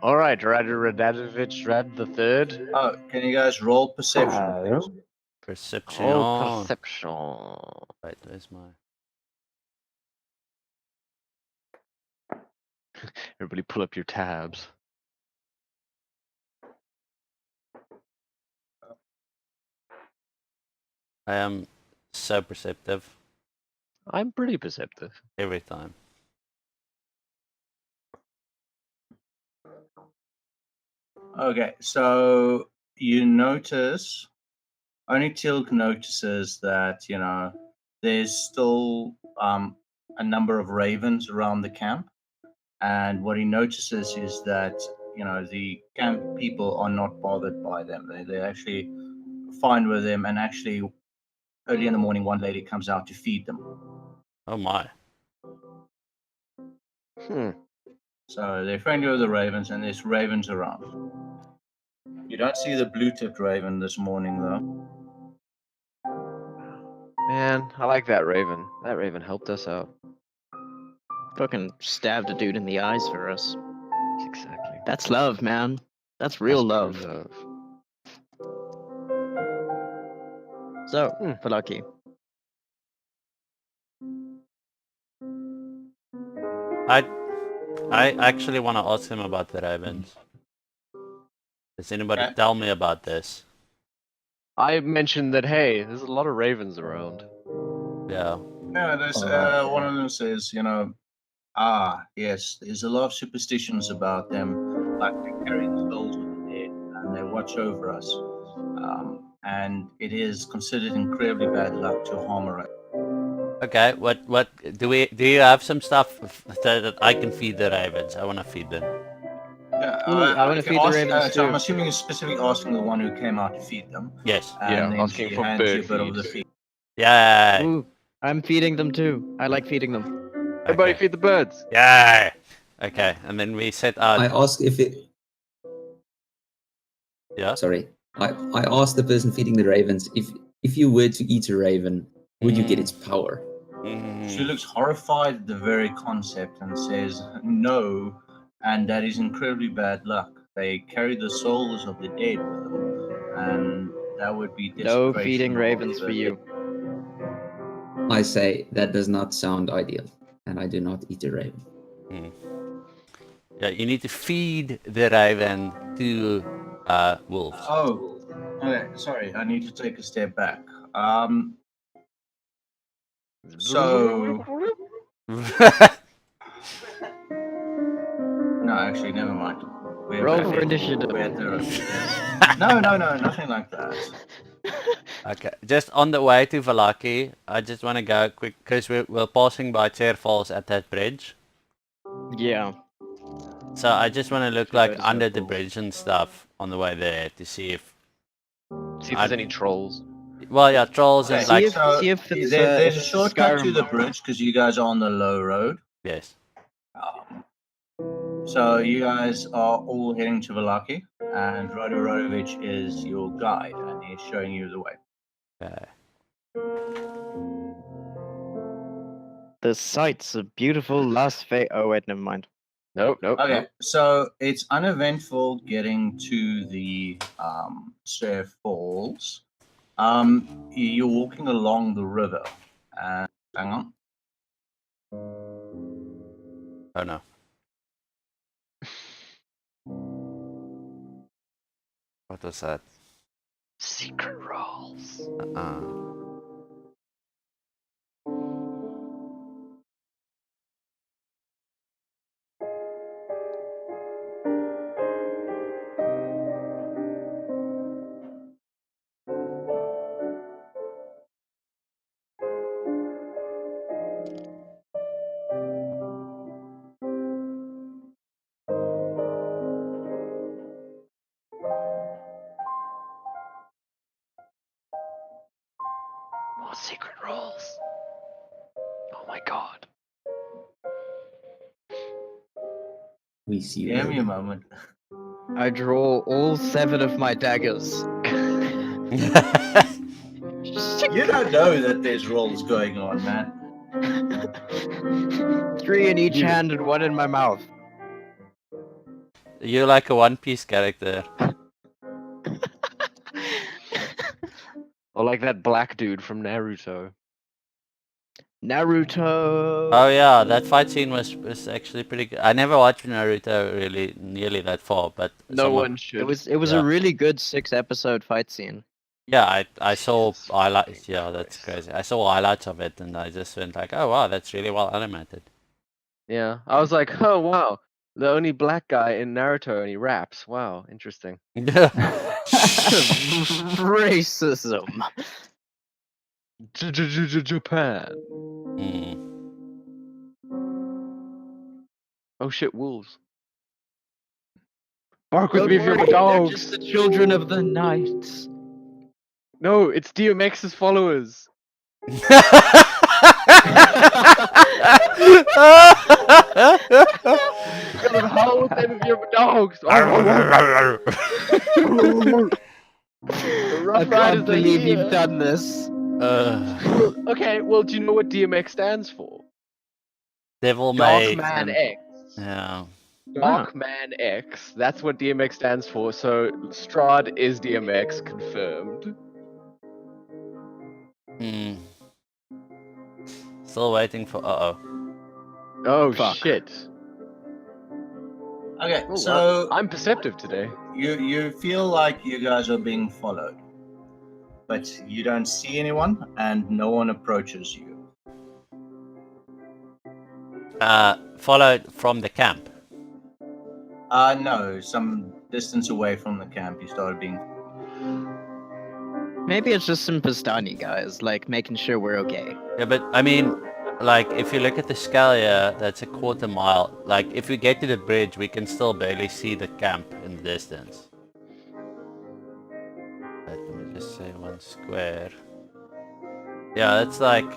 All right, Ryder Radadovich Rad the Third. Oh, can you guys roll perception? Hello? Perception. Oh, perception. Wait, where's my... Everybody, pull up your tabs. I am so perceptive I'm pretty perceptive. every time. Okay, so you notice, only Tilk notices that, there's still a number of ravens around the camp. And what he notices is that, the camp people are not bothered by them. They're actually fine with them. And actually, early in the morning, one lady comes out to feed them. Oh my. So they're friendly with the ravens, and there's ravens around. You don't see the blue-tipped raven this morning, though. Man, I like that raven. That raven helped us out. Fucking stabbed a dude in the eyes for us. Exactly. That's love, man. That's real That's true love. So, Valaki. I actually want to ask him about the ravens. Does anybody Okay. tell me about this? I mentioned that, hey, there's a lot of ravens around. Yeah. Yeah, there's one of them says, yes, there's a lot of superstitions about them, like they carry the souls of the dead and they watch over us. And it is considered incredibly bad luck to harm a raven. Okay, what do you have some stuff so that I can feed the ravens? I want to feed them. Yeah, I wanna if you feed the ask- ravens So I'm too. assuming you're specifically asking the one who came out to feed them. Yes. And Yeah, then asking she for hands you a bird bit of the feed. feed. Yay. Ooh, I'm feeding them too. I like feeding them. Everybody Okay. feed the birds. Yay. Okay, and then we set out. I ask if it. Yeah. Sorry, I asked the person feeding the ravens if you were to eat a raven, would you get its power? She looks horrified at the very concept and says, no, and that is incredibly bad luck. They carry the souls of the dead with them, and that would be No desecration feeding of ravens the for you. I say that does not sound ideal, and I do not eat a raven. Yeah, you need to feed the raven to wolves. Oh, okay, sorry, I need to take a step back. So, no, actually, never mind. We're Roll back for in. initiative. We're at the- No, nothing like that. Okay, just on the way to Valaki, I just want to go quick because we're passing by Chair Falls at that bridge. Yeah. So I just want to look Should go like to under Chair the Falls. bridge and stuff on the way there to see if, See if there's any trolls. well, yeah, trolls and Okay, like, so see if it's, there's if a shortcut to Skyrim- the bridge because you guys are on the low road. yes. So you guys are all heading to Valaki, and Rado Rodovich is your guide, and he's showing you the way. Okay. The sights of beautiful Las Vegas. Oh wait, never mind. Nope. Okay, so it's uneventful getting to the Surf Falls. You're walking along the river, and hang on. Oh no. What was that? Secret rolls. More secret rolls. Oh my god. We see you. Give me a Raven. moment. I draw all 7 of my daggers. You don't know that there's rolls going on, man. 3 in each hand and 1 in my mouth. You're like a One Piece character. Or like that black dude from Naruto. Naruto. Oh yeah, that fight scene was actually pretty good. I never watched Naruto really nearly that far, but No some of- one should. It was Yeah. a really good 6-episode fight scene. Yeah, I saw Jesus highlights. fucking Yeah, that's Christ. crazy. I saw highlights of it, and I just went like, oh wow, that's really well animated. Yeah, I was like, oh wow, The only black guy in Naruto and he raps. Wow, interesting. Racism. Japan. Hmm. Oh shit, wolves. Bark with Don't me if you're my worry, they're dogs. just the children of the night. No, it's DMX's followers. You're gonna howl with them if you're my dogs. The Rough I Riders can't are believe here. you've done this. Well, okay, well, do you know what DMX stands for? Devil Dark May. Man X. Yeah. Dark Man X. That's what DMX stands for. So Strahd is DMX confirmed. Hmm. Still waiting for. Uh oh. Oh Fuck. shit. Okay, Oh, so I'm perceptive today. you feel like you guys are being followed, but you don't see anyone, and no one approaches you. Followed from the camp. No, some distance away from the camp, you started being. Maybe it's just some Pastani guys, like making sure we're okay. Yeah, but I mean, like, if you look at the scale here, that's a quarter mile. Like, if we get to the bridge, we can still barely see the camp in the distance. But let me just say 1 square. Yeah, that's like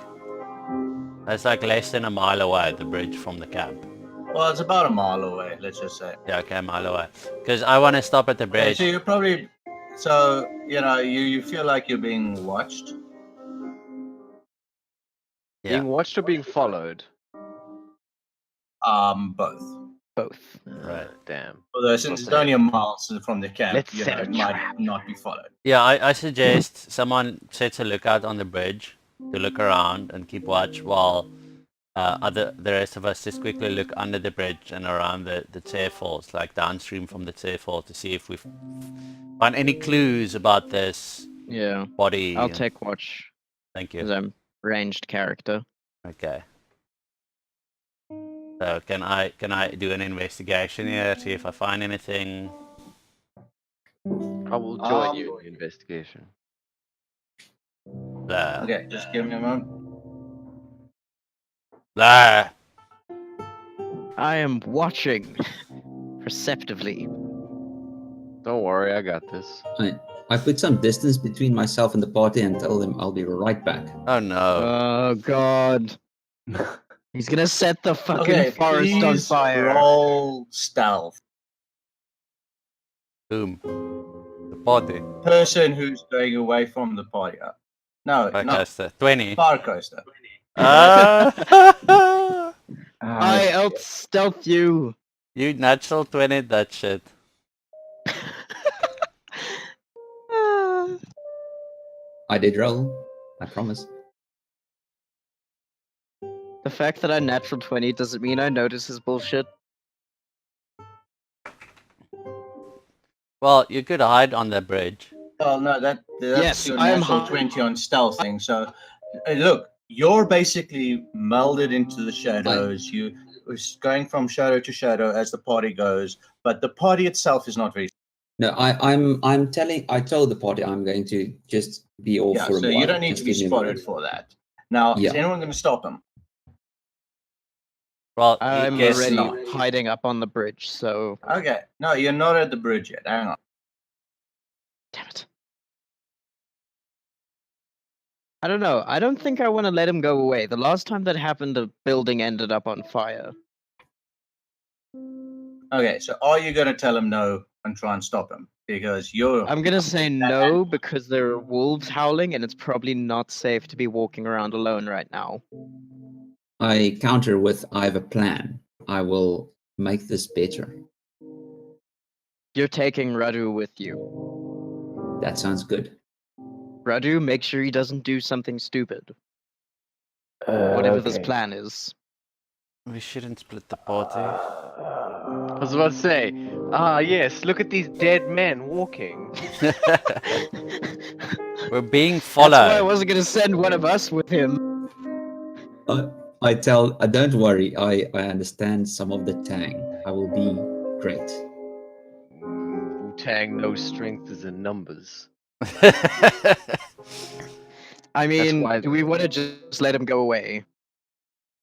less than a mile away, the bridge from the camp. Well, it's about a mile away, let's just say. Yeah, okay, a mile away. Because I want to stop at the Okay, bridge. so you're probably, so you know, you feel like you're being watched. Yeah. Being watched or being followed? Both. Both. Right. Damn. Although since it's only a mile from the camp, Let's you set know, a it might trap. not be followed. Yeah, I suggest someone sets a lookout on the bridge to look around and keep watch while the rest of us just quickly look under the bridge and around the Tse Falls, like downstream from the Tse Falls, to see if we find any clues about this Yeah. body. I'll take watch Thank because you. I'm ranged character. Okay. So can I do an investigation here, see if I find anything? I will join you in the investigation. Blah. Okay, just give me a moment. Blah. I am watching perceptively. Don't worry, I got this. I put some distance between myself and the party and tell them I'll be right back. Oh no. Oh god. He's gonna set the fucking Okay, forest on please fire. roll stealth. Boom. The party. Person who's going away from the party. No, Fire not coaster. 20. fire coaster. Ah. I out stealth you. You natural 20 that shit. I did roll. I promise. The fact that I natural 20 doesn't mean I notice his bullshit. Well, you could hide on the bridge. Oh no, that's Yes, your I am natural high. 20 on stealth thing. So, look, you're basically melded into the shadows. You are going from shadow to shadow as the party goes, but the party itself is not very. No, I told the party I'm going to just be off Yeah, for a so while. you don't need Just to be give me a spotted break. for that. Now, is Yeah. anyone going to stop him? Well, I'm yes. already not. hiding up on the bridge, so Okay, no, you're not at the bridge yet. Hang on. damn it. I don't know. I don't think I want to let him go away. The last time that happened, the building ended up on fire. Okay, so are you going to tell him no and try and stop him? Because you're. I'm gonna say no because there are wolves howling and it's probably not safe to be walking around alone right now. I counter with I have a plan. I will make this better. You're taking Radu with you. That sounds good. Radu, make sure he doesn't do something stupid. Whatever this Okay. plan is. We shouldn't split the party. I was about to say, yes, look at these dead men walking. We're being That's why I followed. wasn't gonna send one of us with him. I tell, don't worry. I understand some of the tang. I will be great. Wu-Tang, no strength is in numbers. I mean, why- do we want to just let him go away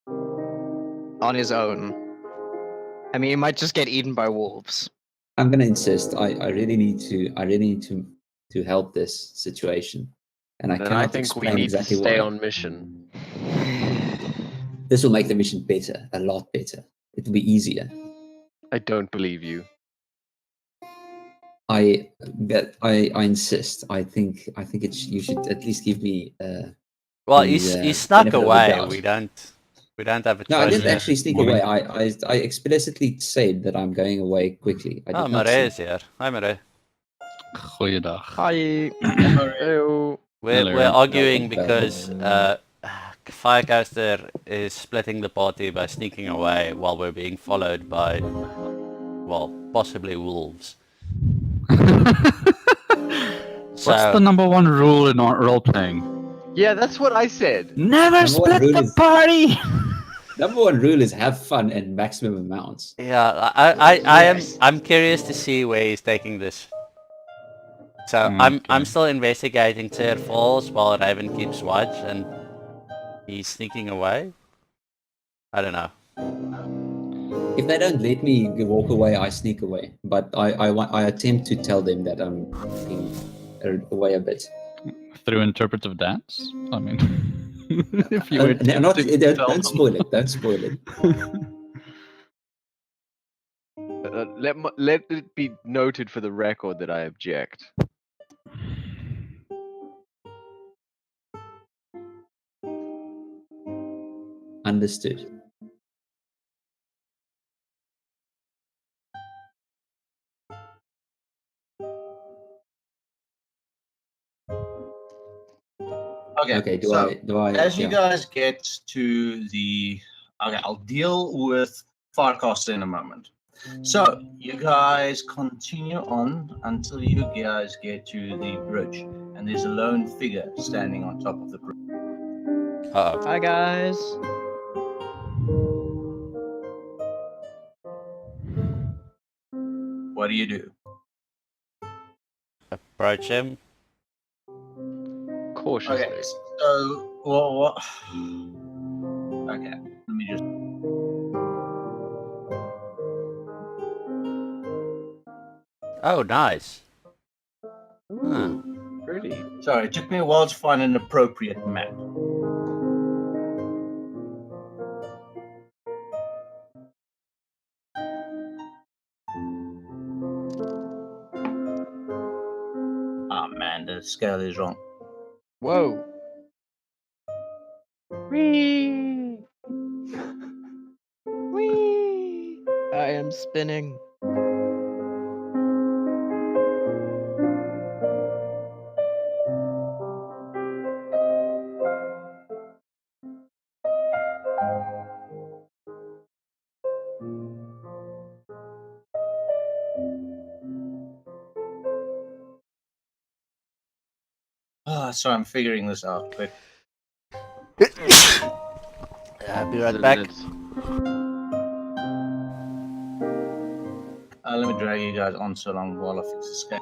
on his own? I mean, he might just get eaten by wolves. I'm gonna insist. I really need to help this situation, and I Then cannot I think we explain need exactly to stay why. on mission. This will make the mission better, a lot better. It will be easier. I don't believe you. I insist. I think you should at least give me. Well, the, he snuck benefit of the away. doubt. We don't have a No, I choice. didn't there. actually sneak Moving. away. I explicitly said that I'm going away quickly. I Oh, did not Marais is sneak. here. Hi, Marais. Goeiedag. Hi. Heyo. We're Hello. arguing No, because Firecaster is splitting the party by sneaking away while we're being followed by, well, possibly wolves. What's the number one rule in role playing? Yeah, that's what I said. Never Number one split rule the is- party. Number one rule is have fun and maximum amounts. Yeah, I'm curious to see where he's taking this. So I'm Okay. still investigating Tier Falls while Raven keeps watch and he's sneaking away. I don't know. If they don't let me walk away, I sneak away. But I attempt to tell them that I'm walking away a bit. Through interpretive dance. I mean, if you were Not, attempting to tell don't them. spoil it. Don't spoil it. Let it be noted for the record that I object. Understood. Okay, Do so I? as you Yeah. guys get to the... Okay, I'll deal with Farcaster in a moment. So you guys continue on until you guys get to the bridge, and there's a lone figure standing on top of the bridge. Uh-oh. Hi, guys. What do you do? Approach him. Cautiously. Okay, so what? Okay, let me just... Oh, nice. Huh. Pretty. Sorry, it took me a while to find an appropriate map. Ah man, the scale is wrong. Whoa. Whee! Whee! I am spinning. Ah, so I'm figuring this out quick. I'll be right back. Let me drag you guys on so long while I fix the scale.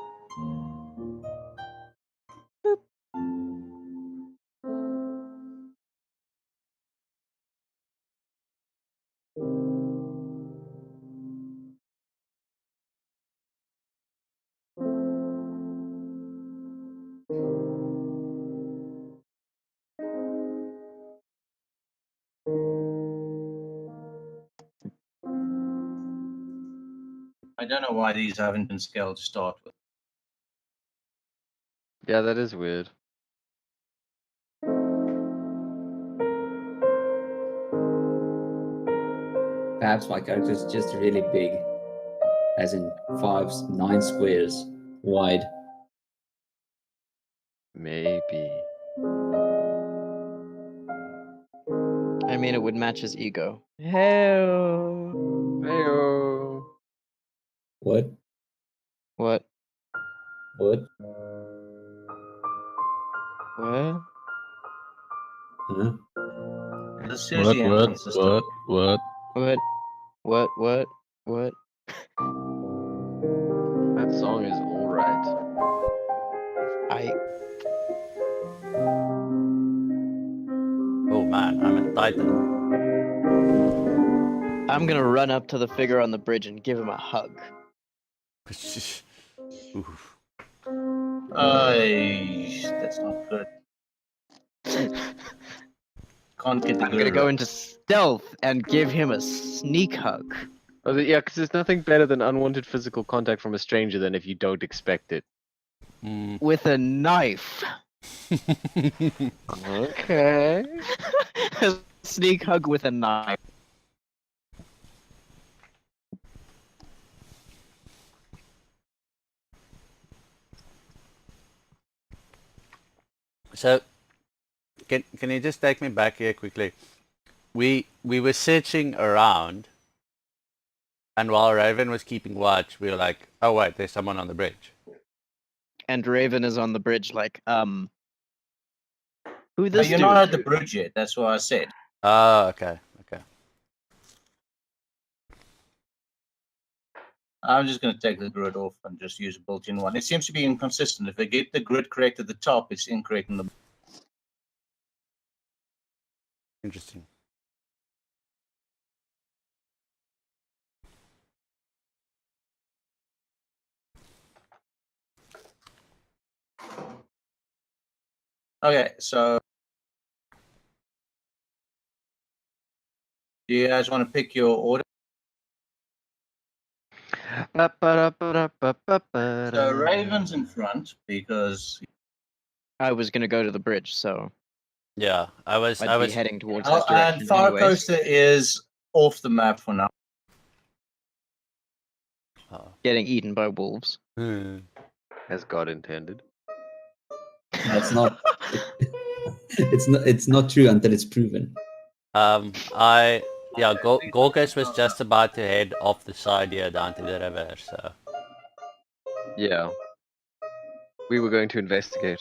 I don't know why these haven't been scaled to start with. Yeah, that is weird. Perhaps my character is just really big, as in 9 squares wide. Maybe. I mean, it would match his ego. Hell. Heyo. What? What? What? What? Huh? This is seriously inconsistent. What? What? What? What? What? That song is alright. Oh man, I'm a titan. I'm gonna run up to the figure on the bridge and give him a hug. Oof. That's not good. Can't get the I'm gonna good go right. into stealth and give him a sneak hug. Oh, yeah, because there's nothing better than unwanted physical contact from a stranger than if you don't expect it. Mm. With a knife. Okay. A sneak hug with a knife. So, can you just take me back here quickly? We were searching around, and while Raven was keeping watch, we were like, "Oh wait, there's someone on the bridge." And Raven is on the bridge like, who No, this you're dude? not at the bridge yet. That's what I said. Oh, okay. I'm just going to take the grid off and just use a built-in one. It seems to be inconsistent. If I get the grid correct at the top, it's incorrect in the. Interesting. Okay, so do you guys want to pick your order? So Raven's in front because I was gonna go to the bridge, so Yeah, I was I'd be heading towards oh, that direction and Far anyways. Coaster is off the map for now. Getting eaten by wolves. As God intended. That's not. It's not true until it's proven. Gorgas was just about to head off the side here down to the river, so Yeah. We were going to investigate.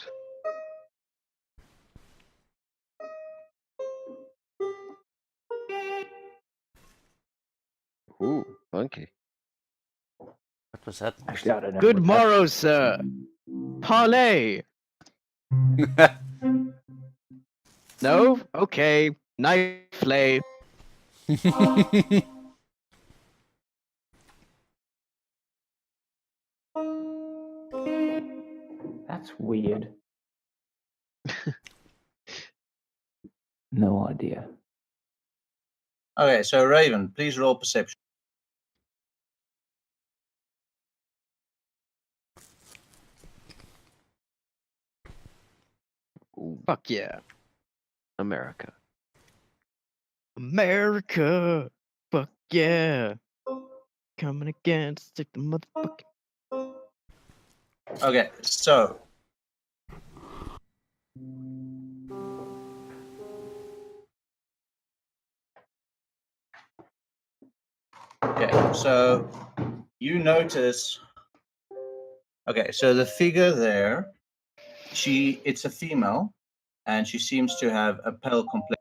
Ooh, funky. what was that? Actually, I don't know. Good what morrow, sir. Parlay. No? Okay. Knife flay. That's weird. No idea. Okay, so Raven, please roll perception. Ooh, Fuck yeah. America. America. Fuck yeah. Coming again to stick the motherfucking. Okay, so so you notice. Okay, so the figure there, it's a female, and she seems to have a pale complexion.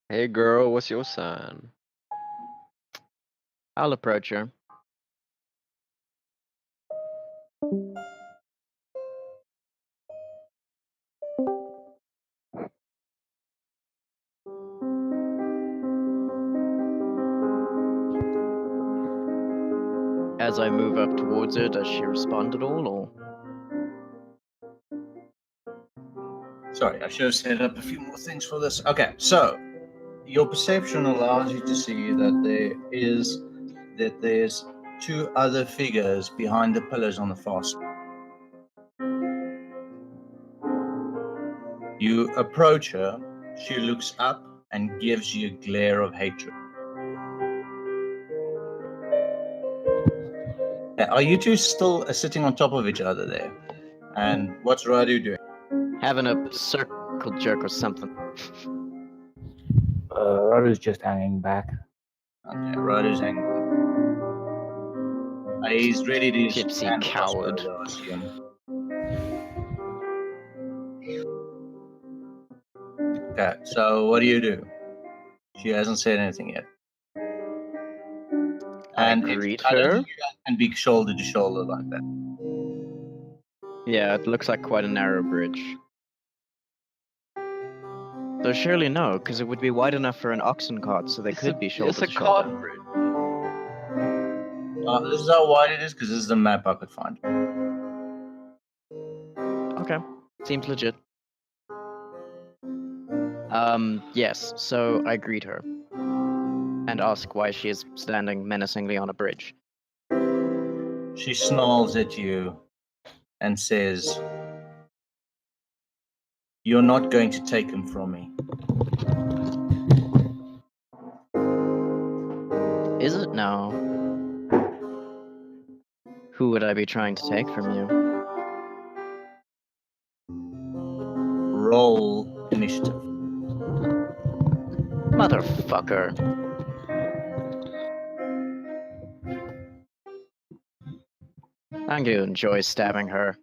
Hey girl, what's your sign? I'll approach her. As I move up towards her, does she respond at all, or? Sorry, I should have set up a few more things for this. Okay, so your perception allows you to see that there's two other figures behind the pillars on the far side. You approach her, she looks up and gives you a glare of hatred. Are you two still sitting on top of each other there? And what's Radu doing? Having a circle jerk or something. Raru's just hanging back. Okay, Radu's angry. He's ready to use Gypsy hand coward. crossbow, though, I assume. Okay, so what do? She hasn't said anything yet. I And greet I don't her. think you guys can be shoulder to shoulder like that. Yeah, it looks like quite a narrow bridge. Though surely no, because it would be wide enough for an oxen cart, so they could be shoulder It's a to shoulder. cart bridge. This is how wide it is because this is the map I could find. Okay, seems legit. Yes, so I greet her and ask why she is standing menacingly on a bridge. She snarls at you and says, "You're not going to take him from me." Is it now? Who would I be trying to take from you? Roll initiative. Motherfucker. I'm going to enjoy stabbing her.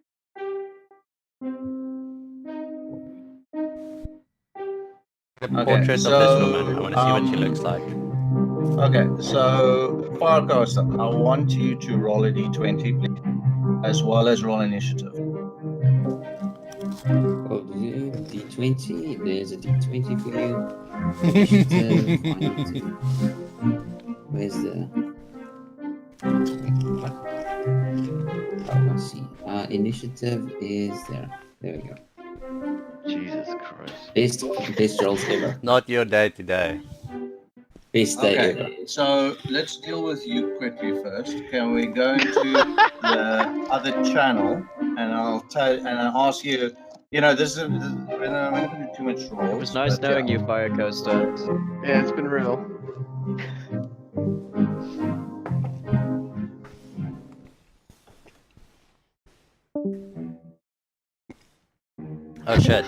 The Okay, portrait of this so, woman. I want to see what she looks like. Okay, so Firecaster, I want you to roll a d20, please, as well as roll initiative. Oh, D20. There's a D20 for you. Initiative. I need to. Where's the? What? Oh, I see. Initiative is there. There we go. Jesus Christ. Best rolls ever. Not your day today. Best day ever. Okay, so let's deal with you quickly first. Can we go into the other channel, and I'll ask you. You know, we're not going to do too much rolls. It was nice but, knowing you, Fire Coaster. Yeah, it's been real. Oh shit.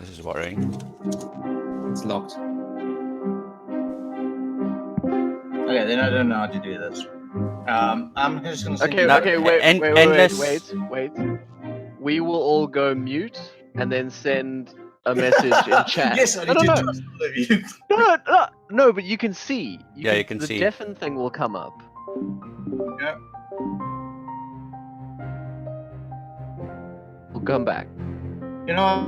This is worrying. It's locked. Okay, then I don't know how to do this. I'm just going to. Okay, No, okay, wait, en- wait, endless- wait. We will all go mute and then send a message in chat. Yes, I need no, to no, trust all of you. no, but you can see. Yeah, you can the see. The deafen thing will come up. Yeah. We'll come back. You know,